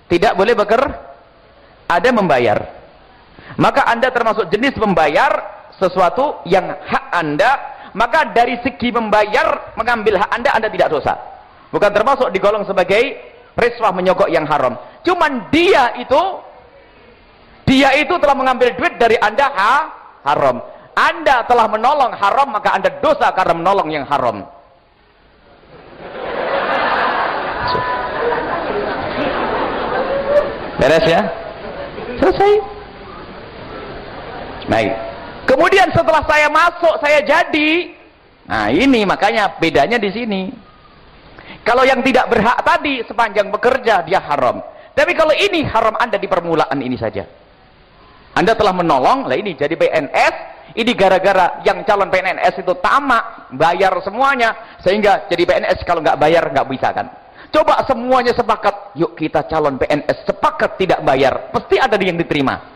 tidak boleh ada membayar. Maka Anda termasuk jenis membayar sesuatu yang hak Anda. Maka dari segi membayar, mengambil hak Anda tidak dosa. Bukan termasuk digolong sebagai riswah, menyogok yang haram. Cuman dia itu telah mengambil duit dari Anda haram. Anda telah menolong haram, maka Anda dosa karena menolong yang haram. Beres ya? Selesai. Baik. Kemudian setelah saya masuk, saya jadi. Nah ini makanya bedanya di sini. Kalau yang tidak berhak tadi sepanjang bekerja dia haram. Tapi kalau ini haram Anda di permulaan ini saja. Anda telah menolong, lah ini jadi PNS. Ini gara-gara yang calon PNS itu tamak, bayar semuanya, sehingga jadi PNS kalau nggak bayar nggak bisa kan. Coba semuanya sepakat, yuk kita calon PNS, sepakat tidak bayar, pasti ada yang diterima.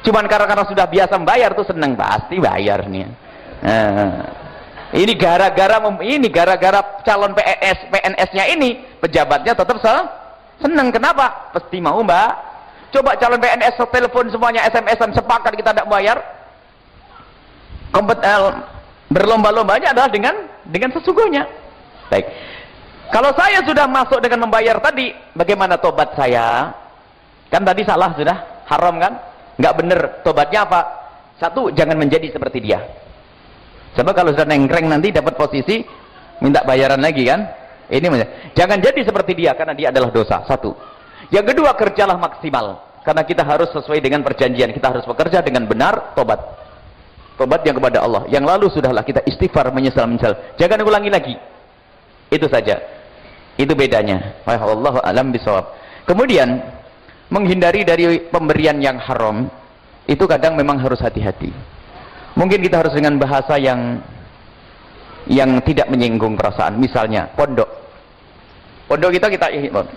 Cuman karena sudah biasa membayar tuh seneng, pasti bayar nih. Ini gara-gara calon PNS-nya ini, pejabatnya tetap seneng. Kenapa? Pasti mau, Mbak. Coba calon PNS telepon semuanya, SMS-an, sepakat kita tidak bayar. Berlomba-lombanya adalah dengan sesungguhnya. Baik. Kalau saya sudah masuk dengan membayar tadi, bagaimana tobat saya? Kan tadi salah sudah, haram kan? Nggak bener. Tobatnya apa? Satu, jangan menjadi seperti dia. Sebab kalau sudah nengkreng nanti dapat posisi minta bayaran lagi kan? Jangan jadi seperti dia karena dia adalah dosa. Satu. Yang kedua, kerjalah maksimal karena kita harus sesuai dengan perjanjian. Kita harus bekerja dengan benar, tobat. Tobat yang kepada Allah. Yang lalu sudahlah kita istighfar, menyesal. Jangan ulangi lagi. Itu saja. Itu bedanya. Wallahu a'lam bishawab. Kemudian menghindari dari pemberian yang haram itu kadang memang harus hati-hati. Mungkin kita harus dengan bahasa yang tidak menyinggung perasaan. Misalnya pondok kita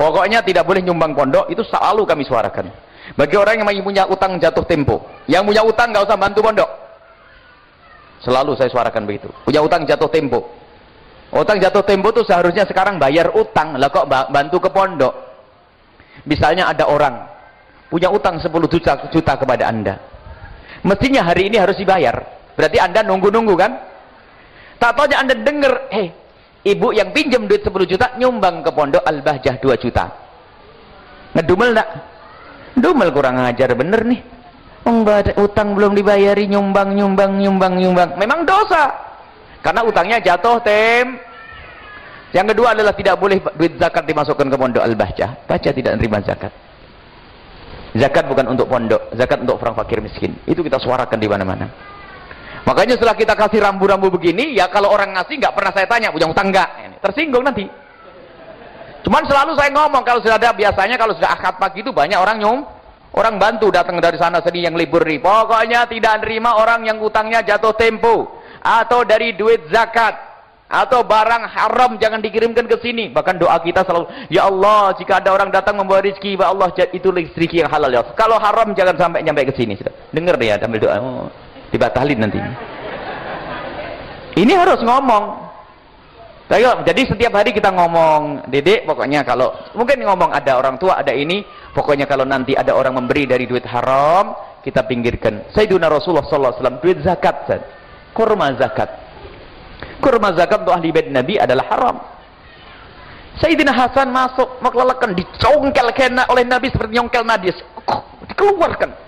pokoknya tidak boleh nyumbang pondok, itu selalu kami suarakan. Bagi orang yang punya utang jatuh tempo, yang punya utang nggak usah bantu pondok, selalu saya suarakan begitu. Punya utang jatuh tempo, utang jatuh tempo itu seharusnya sekarang bayar utang, lah kok bantu ke pondok. Misalnya ada orang punya utang 10 juta kepada Anda, mestinya hari ini harus dibayar, berarti Anda nunggu-nunggu kan? Tak tahu Anda dengar, ibu yang pinjam duit 10 juta nyumbang ke pondok Al-Bahjah 2 juta. Ngedumel enggak? Dumel, kurang ajar bener nih. Utang belum dibayari nyumbang. Memang dosa. Karena utangnya jatuh Yang kedua adalah tidak boleh duit zakat dimasukkan ke pondok Al-Bahjah. Baca tidak menerima zakat. Zakat bukan untuk pondok, zakat untuk orang fakir miskin. Itu kita suarakan di mana-mana. Makanya setelah kita kasih rambu-rambu begini, ya kalau orang ngasih nggak pernah saya tanya punya utang nggak, tersinggung nanti. Cuman selalu saya ngomong kalau sudah ada, biasanya kalau sudah akad pagi itu banyak orang bantu datang dari sana sini yang libur nih. Pokoknya tidak nerima orang yang utangnya jatuh tempo atau dari duit zakat atau barang haram jangan dikirimkan ke sini. Bahkan doa kita selalu, ya Allah, jika ada orang datang membawa rezeki, ya Allah, itu rezeki yang halal ya. Kalau haram jangan sampai nyampe ke sini. Dengar deh ya, ambil doa. Dibatalin nanti. Ini harus ngomong. Jadi setiap hari kita ngomong, Dedek, pokoknya kalau mungkin ngomong ada orang tua, ada ini, pokoknya kalau nanti ada orang memberi dari duit haram, kita pinggirkan. Sayyidina Rasulullah SAW duit zakat, kurma zakat. Kurma zakat untuk ahli bait Nabi adalah haram. Sayyidina Hasan masuk, maklalakan, dicongkel kena oleh Nabi seperti nyongkel nadis, dikeluarkan.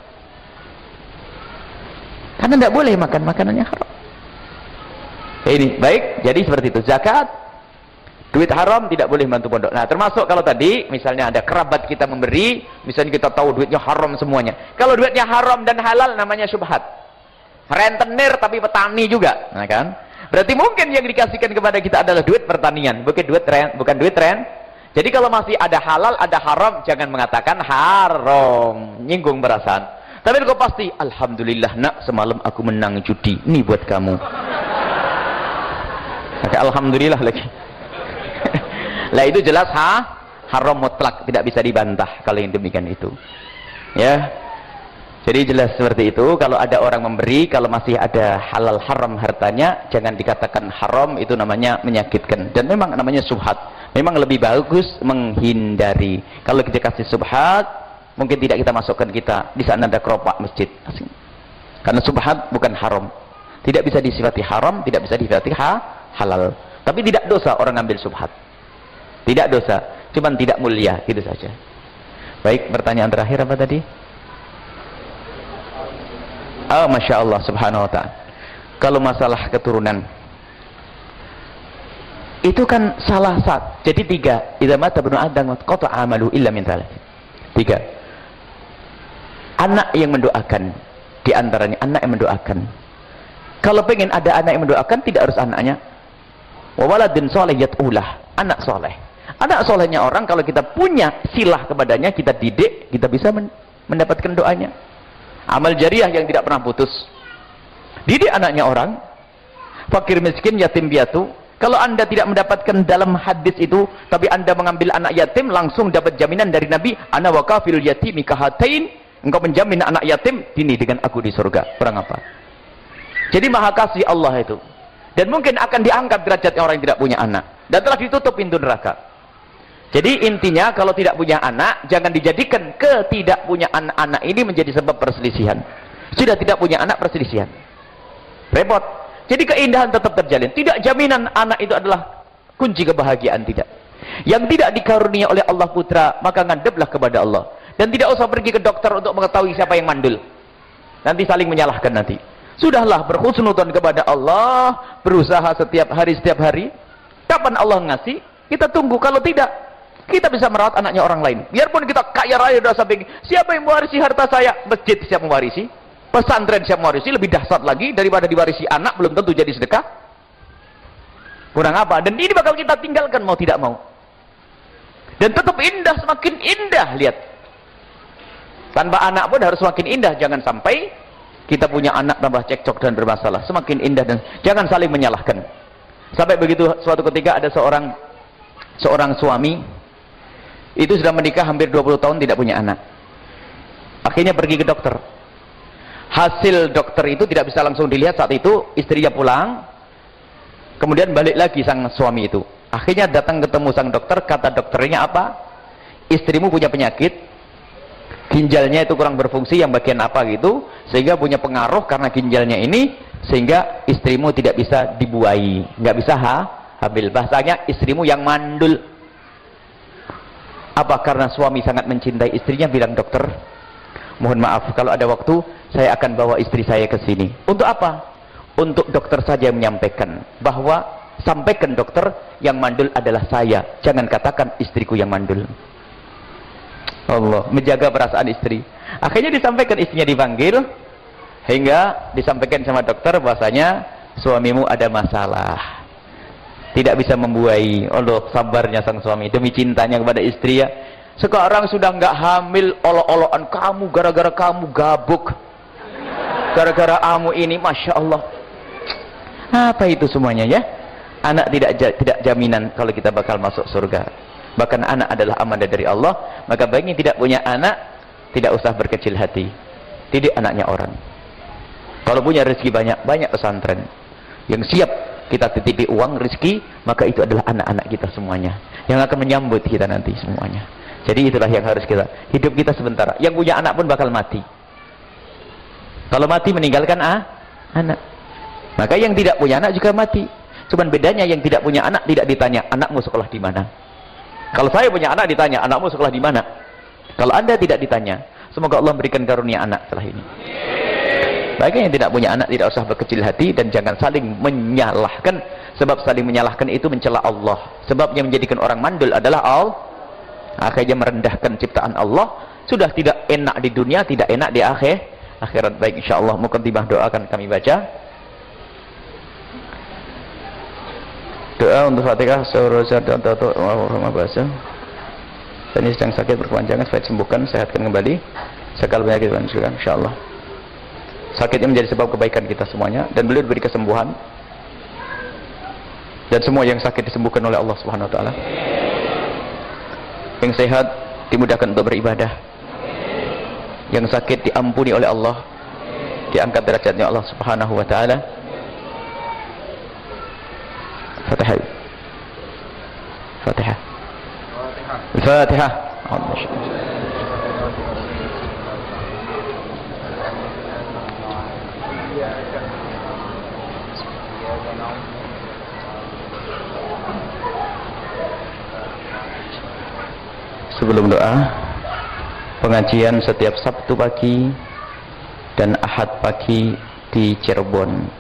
Karena tidak boleh makan makanannya haram. Ini baik, jadi seperti itu. Zakat, duit haram tidak boleh bantu pondok. Nah, termasuk kalau tadi misalnya ada kerabat kita memberi, misalnya kita tahu duitnya haram semuanya. Kalau duitnya haram dan halal namanya syubhat. Rentenir tapi petani juga, nah kan? Berarti mungkin yang dikasihkan kepada kita adalah duit pertanian, bukan duit rent. Jadi kalau masih ada halal, ada haram, jangan mengatakan haram, nyinggung perasaan. Tapi kau pasti, alhamdulillah nak, semalam aku menang judi, ini buat kamu. Maka alhamdulillah lagi. Lah itu jelas haram mutlak, tidak bisa dibantah kalau yang demikian itu. Ya. Jadi jelas seperti itu. Kalau ada orang memberi, kalau masih ada halal haram hartanya, jangan dikatakan haram, itu namanya menyakitkan. Dan memang namanya subhat. Memang lebih bagus menghindari. Kalau kita kasih subhat, mungkin tidak kita masukkan kita di sana ada keropak masjid. Karena subhat bukan haram. Tidak bisa disifati haram, tidak bisa disifati halal. Tapi tidak dosa orang ambil subhat. Tidak dosa, cuman tidak mulia, gitu saja. Baik, pertanyaan terakhir apa tadi? Oh, Masya Allah, subhanahu wa ta'ala. Kalau masalah keturunan, itu kan salah satu. Jadi 3. Idza mata ibnu Adam qata amalu illa min thalath. 3. Anak yang mendoakan, di antaranya anak yang mendoakan. Kalau pengen ada anak yang mendoakan, tidak harus anaknya. Wa waladin sholih yat'ulah, anak soleh. Anak solehnya orang, kalau kita punya silah kepadanya, kita didik, kita bisa mendapatkan doanya. Amal jariah yang tidak pernah putus. Didik anaknya orang, fakir miskin, yatim piatu. Kalau anda tidak mendapatkan dalam hadis itu, tapi anda mengambil anak yatim, langsung dapat jaminan dari Nabi, ana wa kafilul yatimi kahatain, engkau menjamin anak yatim ini dengan aku di surga. Kurang apa? Jadi maha kasih Allah itu. Dan mungkin akan diangkat derajatnya orang yang tidak punya anak. Dan telah ditutup pintu neraka. Jadi intinya kalau tidak punya anak, jangan dijadikan ketidak punya anak-anak ini menjadi sebab perselisihan. Sudah tidak punya anak, perselisihan. Repot. Jadi keindahan tetap terjalin. Tidak jaminan anak itu adalah kunci kebahagiaan, tidak. Yang tidak dikarunia oleh Allah putra, maka ngadeplah kepada Allah. Dan tidak usah pergi ke dokter untuk mengetahui siapa yang mandul. Nanti saling menyalahkan nanti. Sudahlah berhusnudzon kepada Allah, berusaha setiap hari. Kapan Allah ngasih, kita tunggu. Kalau tidak, kita bisa merawat anaknya orang lain. Biarpun kita kaya raya dosa sampai siapa yang mewarisi harta saya? Masjid siap mewarisi. Pesantren siap mewarisi. Lebih dahsyat lagi daripada diwarisi anak, belum tentu jadi sedekah. Kurang apa? Dan ini bakal kita tinggalkan mau tidak mau. Dan tetap indah, semakin indah. Lihat, tanpa anak pun harus semakin indah. Jangan sampai kita punya anak tambah cekcok dan bermasalah. Semakin indah dan jangan saling menyalahkan. Sampai begitu suatu ketika ada seorang suami itu sudah menikah hampir 20 tahun tidak punya anak. Akhirnya pergi ke dokter. Hasil dokter itu tidak bisa langsung dilihat saat itu. Istrinya pulang, kemudian balik lagi sang suami itu. Akhirnya datang ketemu sang dokter. Kata dokternya apa? Istrimu punya penyakit, ginjalnya itu kurang berfungsi, yang bagian apa gitu, sehingga punya pengaruh karena ginjalnya ini, sehingga istrimu tidak bisa dibuahi, nggak bisa hamil. Bahasanya istrimu yang mandul. Apa? Karena suami sangat mencintai istrinya. Bilang dokter, mohon maaf kalau ada waktu saya akan bawa istri saya ke sini. Untuk apa? Untuk dokter saja menyampaikan bahwa sampaikan dokter yang mandul adalah saya, jangan katakan istriku yang mandul. Allah menjaga perasaan istri. Akhirnya disampaikan, istrinya dipanggil, hingga disampaikan sama dokter bahwasanya suamimu ada masalah, tidak bisa membuahi. Allah, sabarnya sang suami demi cintanya kepada istri ya. Sekarang sudah nggak hamil, olok-olokan kamu, gara-gara kamu gabuk, gara-gara kamu ini, masya Allah. Apa itu semuanya ya? Anak tidak jaminan kalau kita bakal masuk surga. Bahkan anak adalah amanah dari Allah. Maka baiknya tidak punya anak, tidak usah berkecil hati. Didik anaknya orang. Kalau punya rezeki banyak pesantren yang siap kita titipi uang rezeki, maka itu adalah anak-anak kita semuanya yang akan menyambut kita nanti semuanya. Jadi itulah yang harus kita, hidup kita sebentar. Yang punya anak pun bakal mati. Kalau mati meninggalkan anak. Maka yang tidak punya anak juga mati. Cuman bedanya yang tidak punya anak tidak ditanya, anakmu sekolah di mana? Kalau saya punya anak ditanya, anakmu sekolah di mana? Kalau Anda tidak ditanya, semoga Allah memberikan karunia anak setelah ini. Bagi yang tidak punya anak tidak usah berkecil hati dan jangan saling menyalahkan, sebab saling menyalahkan itu mencela Allah. Sebab yang menjadikan orang mandul adalah Allah. Akhirnya merendahkan ciptaan Allah. Sudah tidak enak di dunia, tidak enak di akhirat. Baik, insyaallah muqaddimah doa akan kami baca. Doa untuk Fatihah surah dan tato bahasa. Ini sedang sakit berkepanjangan, supaya disembuhkan, sehatkan kembali segala penyakit dan juga insyaallah. Sakitnya menjadi sebab kebaikan kita semuanya dan beliau diberi kesembuhan. Dan semua yang sakit disembuhkan oleh Allah Subhanahu wa taala. Yang sehat dimudahkan untuk beribadah. Yang sakit diampuni oleh Allah. Diangkat derajatnya Allah Subhanahu wa taala. Fatihah. Fatihah. Fatihah. Sebelum doa, pengajian setiap Sabtu pagi dan Ahad pagi di Cirebon.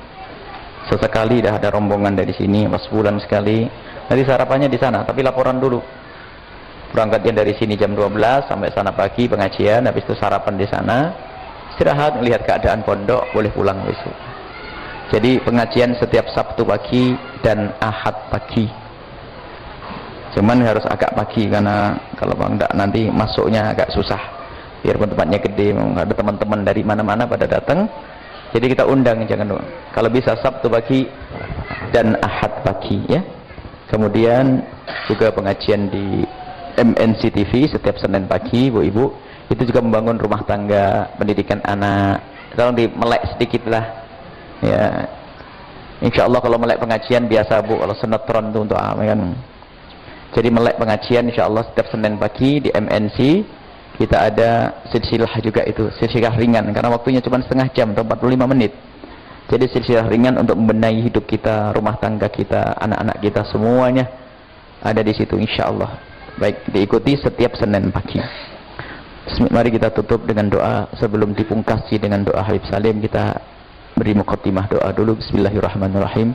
Sesekali dah ada rombongan dari sini, sebulan sekali. Nanti sarapannya di sana, tapi laporan dulu. Berangkatnya dari sini jam 12 sampai sana pagi pengajian, habis itu sarapan di sana. Istirahat, melihat keadaan pondok, boleh pulang besok. Jadi pengajian setiap Sabtu pagi dan Ahad pagi. Cuman harus agak pagi karena kalau enggak nanti masuknya agak susah. Biarpun tempatnya gede, ada teman-teman dari mana-mana pada datang. Jadi kita undang, jangan lupa. Kalau bisa Sabtu pagi dan Ahad pagi ya. Kemudian juga pengajian di MNC TV setiap Senin pagi, Bu Ibu. Itu juga membangun rumah tangga, pendidikan anak. Tolong dimelek sedikit lah ya. Insya Allah kalau melek pengajian biasa Bu, kalau sinetron itu untuk apa kan. Jadi melek pengajian insya Allah setiap Senin pagi di MNC kita ada silsilah juga, itu silsilah ringan karena waktunya cuma setengah jam atau 45 menit. Jadi silsilah ringan untuk membenahi hidup kita, rumah tangga kita, anak-anak kita, semuanya ada di situ insya Allah. Baik, diikuti setiap Senin pagi. Mari kita tutup dengan doa sebelum dipungkasi dengan doa Habib Salim. Kita beri muqaddimah doa dulu. Bismillahirrahmanirrahim.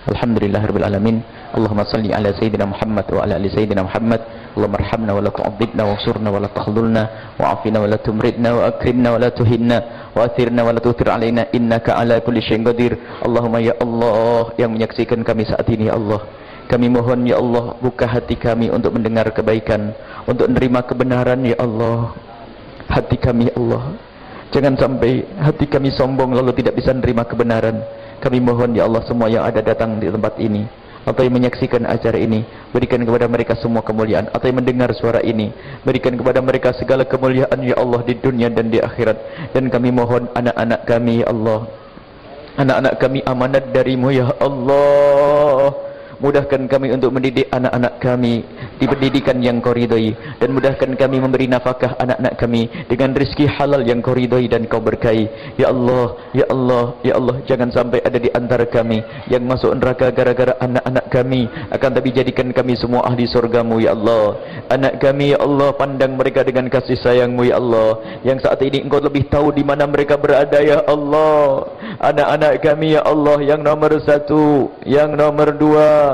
Alhamdulillahirabbil alamin. Allahumma shalli ala sayyidina Muhammad wa ala ali sayyidina Muhammad. Allahumma arhamna wa la tu'adzibna wansurna wa la takhdhulna wa'afina wa la tumridna wa akrimna wa la tuhinna wa athirna wa la tuthir alaina innaka ala kulli syai'in qadir. Allahumma ya Allah yang menyaksikan kami saat ini ya Allah, kami mohon ya Allah buka hati kami untuk mendengar kebaikan, untuk menerima kebenaran ya Allah. Hati kami ya Allah, jangan sampai hati kami sombong lalu tidak bisa menerima kebenaran. Kami mohon ya Allah semua yang ada datang di tempat ini atau yang menyaksikan acara ini, berikan kepada mereka semua kemuliaan, atau yang mendengar suara ini, berikan kepada mereka segala kemuliaan ya Allah di dunia dan di akhirat. Dan kami mohon anak-anak kami ya Allah, anak-anak kami amanat darimu ya Allah. Mudahkan kami untuk mendidik anak-anak kami di pendidikan yang kau ridhoi, dan mudahkan kami memberi nafkah anak-anak kami dengan rezeki halal yang kau ridhoi dan kau berkahi ya Allah, ya Allah, ya Allah. Jangan sampai ada di antara kami yang masuk neraka gara-gara anak-anak kami, akan tapi jadikan kami semua ahli surgamu ya Allah. Anak kami ya Allah, pandang mereka dengan kasih sayangmu ya Allah, yang saat ini engkau lebih tahu di mana mereka berada ya Allah. Anak-anak kami ya Allah, yang nomor 1, yang nomor 2,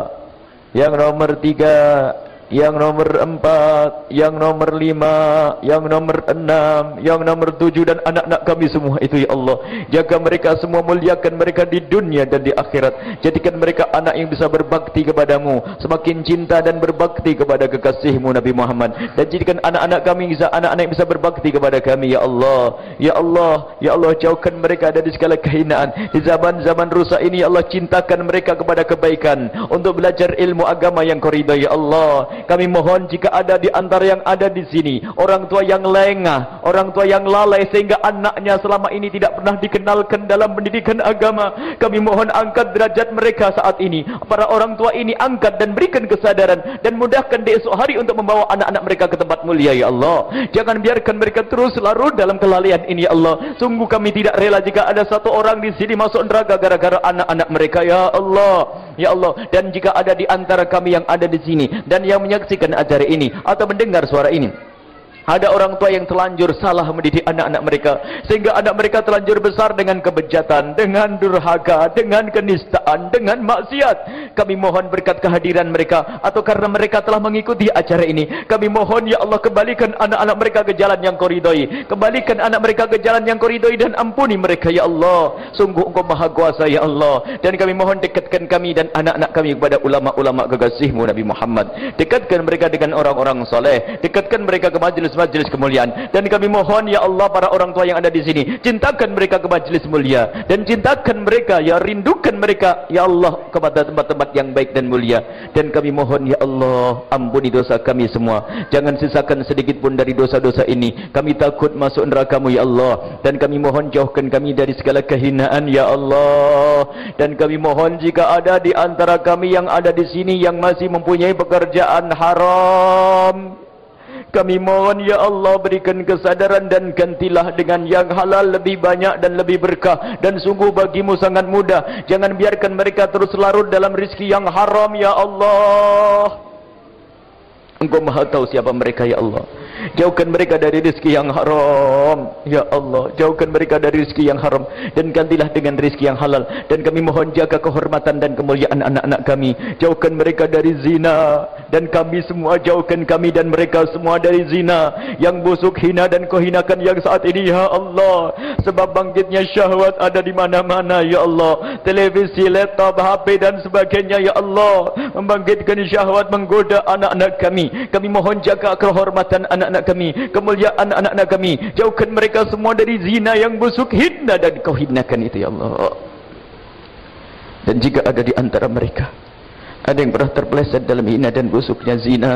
yang nomor 3, yang nomor 4, yang nomor 5, yang nomor 6, yang nomor 7, dan anak-anak kami semua itu ya Allah. Jaga mereka semua, muliakan mereka di dunia dan di akhirat. Jadikan mereka anak yang bisa berbakti kepadamu, semakin cinta dan berbakti kepada kekasihmu Nabi Muhammad. Dan jadikan anak-anak kami bisa anak-anak yang bisa berbakti kepada kami ya Allah. Ya Allah, ya Allah, jauhkan mereka dari segala kehinaan. Di zaman-zaman rusak ini ya Allah, cintakan mereka kepada kebaikan untuk belajar ilmu agama yang kau ridhai ya Allah. Kami mohon jika ada di antara yang ada di sini orang tua yang lengah, orang tua yang lalai sehingga anaknya selama ini tidak pernah dikenalkan dalam pendidikan agama, kami mohon angkat derajat mereka saat ini. Para orang tua ini angkat dan berikan kesadaran, dan mudahkan di esok hari untuk membawa anak-anak mereka ke tempat mulia ya Allah. Jangan biarkan mereka terus larut dalam kelalaian ini ya Allah. Sungguh kami tidak rela jika ada satu orang di sini masuk neraka gara-gara anak-anak mereka ya Allah. Ya Allah, dan jika ada di antara kami yang ada di sini dan yang menyaksikan acara ini atau mendengar suara ini, ada orang tua yang terlanjur salah mendidik anak-anak mereka sehingga anak mereka terlanjur besar dengan kebejatan, dengan durhaka, dengan kenistaan, dengan maksiat. Kami mohon berkat kehadiran mereka atau karena mereka telah mengikuti acara ini, kami mohon ya Allah, kembalikan anak-anak mereka ke jalan yang kau ridhoi, kembalikan anak mereka ke jalan yang kau ridhoi, dan ampuni mereka ya Allah. Sungguh engkau maha kuasa ya Allah. Dan kami mohon dekatkan kami dan anak-anak kami kepada ulama-ulama kekasihmu Nabi Muhammad. Dekatkan mereka dengan orang-orang soleh, dekatkan mereka ke majelis kemuliaan. Dan kami mohon ya Allah, para orang tua yang ada di sini, cintakan mereka ke majelis mulia, dan cintakan mereka ya, rindukan mereka ya Allah kepada tempat-tempat yang baik dan mulia. Dan kami mohon ya Allah, ampuni dosa kami semua, jangan sisakan sedikit pun dari dosa-dosa ini. Kami takut masuk neraka-Mu ya Allah. Dan kami mohon jauhkan kami dari segala kehinaan ya Allah. Dan kami mohon jika ada di antara kami yang ada di sini yang masih mempunyai pekerjaan haram, kami mohon ya Allah, berikan kesadaran dan gantilah dengan yang halal lebih banyak dan lebih berkah. Dan sungguh bagimu sangat mudah. Jangan biarkan mereka terus larut dalam rezeki yang haram ya Allah. Engkau maha tahu siapa mereka ya Allah. Jauhkan mereka dari rezeki yang haram ya Allah. Jauhkan mereka dari rezeki yang haram, dan gantilah dengan rezeki yang halal. Dan kami mohon jaga kehormatan dan kemuliaan anak-anak kami. Jauhkan mereka dari zina, dan kami semua jauhkan kami dan mereka semua dari zina yang busuk, hina dan kau hinakan yang saat ini ya Allah. Sebab bangkitnya syahwat ada di mana-mana ya Allah. Televisi, laptop, HP dan sebagainya ya Allah, membangkitkan syahwat, menggoda anak-anak kami. Kami mohon jaga kehormatan anak-anak kami, kemuliaan anak-anak kami. Jauhkan mereka semua dari zina yang busuk, hina dan kau hinakan itu ya Allah. Dan jika ada di antara mereka ada yang pernah terpeleset dalam hina dan busuknya zina,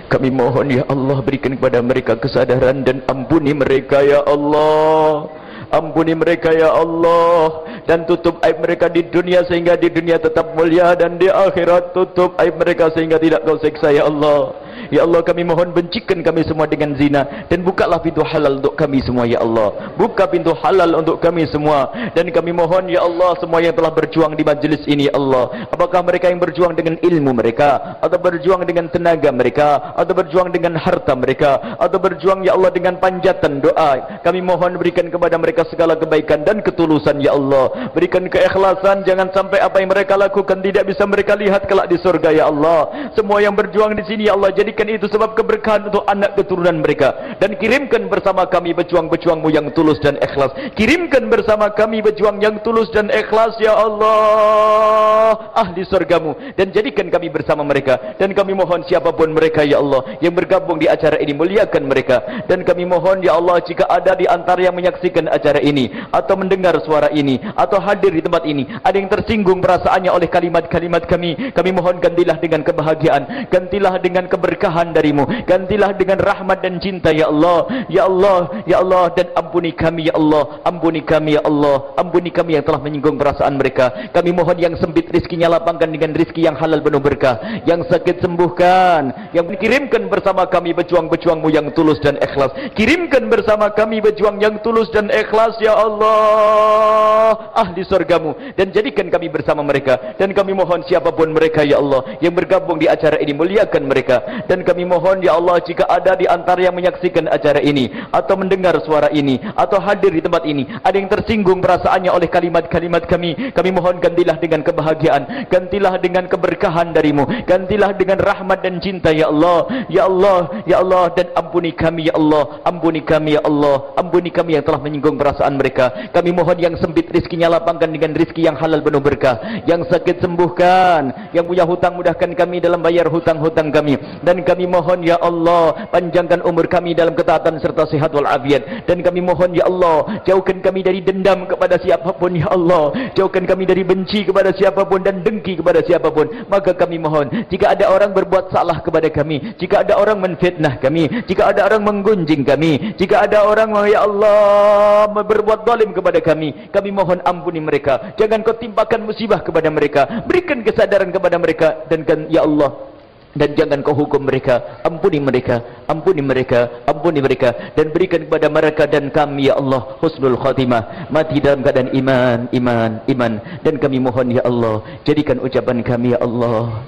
Kami mohon ya Allah, berikan kepada mereka kesadaran dan ampuni mereka ya Allah. Ampuni mereka ya Allah, dan tutup aib mereka di dunia sehingga di dunia tetap mulia, dan di akhirat tutup aib mereka sehingga tidak kau siksa ya Allah. Ya Allah, kami mohon bencikan kami semua dengan zina, dan bukalah pintu halal untuk kami semua ya Allah. Buka pintu halal untuk kami semua. Dan kami mohon ya Allah, semua yang telah berjuang di majlis ini ya Allah, apakah mereka yang berjuang dengan ilmu mereka, atau berjuang dengan tenaga mereka, atau berjuang dengan harta mereka, atau berjuang ya Allah dengan panjatan doa, kami mohon berikan kepada mereka segala kebaikan dan ketulusan ya Allah. Berikan keikhlasan, jangan sampai apa yang mereka lakukan tidak bisa mereka lihat kelak di surga ya Allah. Semua yang berjuang di sini ya Allah, jadikan itu sebab keberkahan untuk anak keturunan mereka, dan kirimkan bersama kami pejuang-pejuangmu yang tulus dan ikhlas. Kirimkan bersama kami pejuang yang tulus dan ikhlas ya Allah, ahli surgamu, dan jadikan kami bersama mereka. Dan kami mohon siapapun mereka ya Allah yang bergabung di acara ini, muliakan mereka. Dan kami mohon ya Allah, jika ada di antara yang menyaksikan acara ini, atau mendengar suara ini, atau hadir di tempat ini, ada yang tersinggung perasaannya oleh kalimat-kalimat kami mohon gantilah dengan kebahagiaan, gantilah dengan keberkahan darimu, gantilah dengan rahmat dan cinta ya Allah. Ya Allah, ya Allah, dan ampuni kami ya Allah, ampuni kami ya Allah, ampuni kami yang telah menyinggung perasaan mereka. Kami mohon yang sempit rizkinya lapangkan dengan rizki yang halal penuh berkah, yang sakit sembuhkan, yang kirimkan bersama kami pejuang-pejuangmu yang tulus dan ikhlas. Kirimkan bersama kami pejuang yang tulus dan ikhlas ya Allah, ahli surgamu, dan jadikan kami bersama mereka. Dan kami mohon siapapun mereka ya Allah yang bergabung di acara ini, muliakan mereka. Dan kami mohon ya Allah, jika ada di antara yang menyaksikan acara ini, atau mendengar suara ini, atau hadir di tempat ini, ada yang tersinggung perasaannya oleh kalimat-kalimat kami mohon gantilah dengan kebahagiaan, gantilah dengan keberkahan darimu, gantilah dengan rahmat dan cinta ya Allah. Ya Allah, ya Allah, dan ampuni kami ya Allah, ampuni kami ya Allah, ampuni kami yang telah menyinggung perasaan mereka. Kami mohon yang sempit rizkinya lapangkan dengan rizki yang halal penuh berkah, yang sakit sembuhkan, yang punya hutang mudahkan kami dalam bayar hutang-hutang kami. Dan kami mohon ya Allah, panjangkan umur kami dalam ketaatan serta sehat walafiat. Dan kami mohon ya Allah, jauhkan kami dari dendam kepada siapapun ya Allah, jauhkan kami dari benci kepada siapapun dan dengki kepada siapapun. Maka kami mohon, jika ada orang berbuat salah kepada kami, jika ada orang menfitnah kami, jika ada orang menggunjing kami, jika ada orang ya Allah berbuat zalim kepada kami mohon ampuni mereka. Jangan kau timpakan musibah kepada mereka, berikan kesadaran kepada mereka. Dan ya Allah, dan jangan kau hukum mereka, ampuni mereka, ampuni mereka, ampuni mereka, dan berikan kepada mereka dan kami ya Allah husnul khatimah, mati dalam keadaan iman. Dan kami mohon ya Allah, jadikan ucapan kami ya Allah,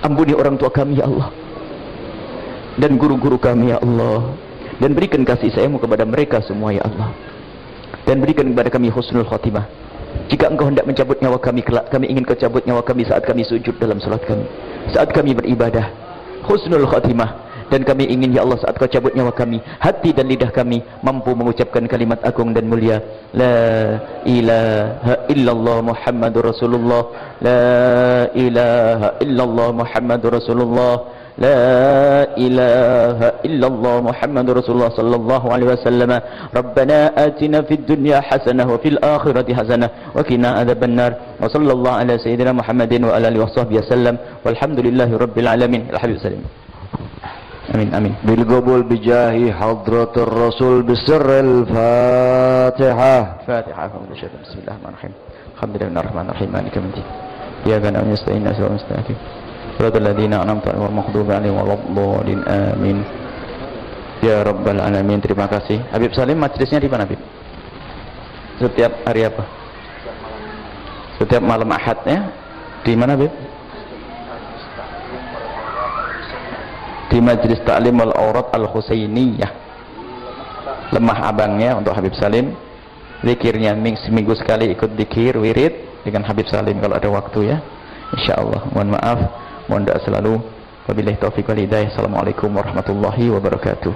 ampuni orang tua kami ya Allah, dan guru-guru kami ya Allah, dan berikan kasih sayangmu kepada mereka semua ya Allah, dan berikan kepada kami husnul khatimah. Jika engkau hendak mencabut nyawa kami kelak, kami ingin kau cabut nyawa kami saat kami sujud dalam salat kami, saat kami beribadah, husnul khatimah. Dan kami ingin ya Allah, saat kau cabut nyawa kami, hati dan lidah kami mampu mengucapkan kalimat agung dan mulia, la ilaha illallah Muhammadur Rasulullah, la ilaha illallah Muhammadur Rasulullah, لا إله إلا الله محمد رسول الله صلى الله عليه وسلم. ربنا آتنا في الدنيا حسنة وفي الآخرة حسنة وقنا عذاب النار. وصلى الله على سيدنا محمد وعلى آله وصحبه وسلم والحمد لله رب العالمين. الحبيب سليم. آمين آمين. بالقبول بجاه حضرة الرسول بسر الفاتحة. فاتحة. بسم الله الرحمن الرحيم. الحمد لله الرحمن الرحيم مالك يوم الدين. إياك نعبد ونستعين اهدنا الصراط المستقيم صراط الذين أنعمت عليهم غير المغضوب عليهم ولا الضالين آمين ya rabbal alamin. Terima kasih. Habib Salim, majlisnya di mana Habib? Setiap hari apa? Setiap malam Ahad ya? Di mana Habib? Di Majlis Ta'lim wal Aurat Al-Husainiyah, Lemah Abangnya untuk Habib Salim. Zikirnya seminggu sekali ikut zikir wirid dengan Habib Salim kalau ada waktu ya, insyaallah. Mohon maaf, mohon doa selalu. Wabillahi taufiq wal hidayah. Assalamualaikum warahmatullahi wabarakatuh.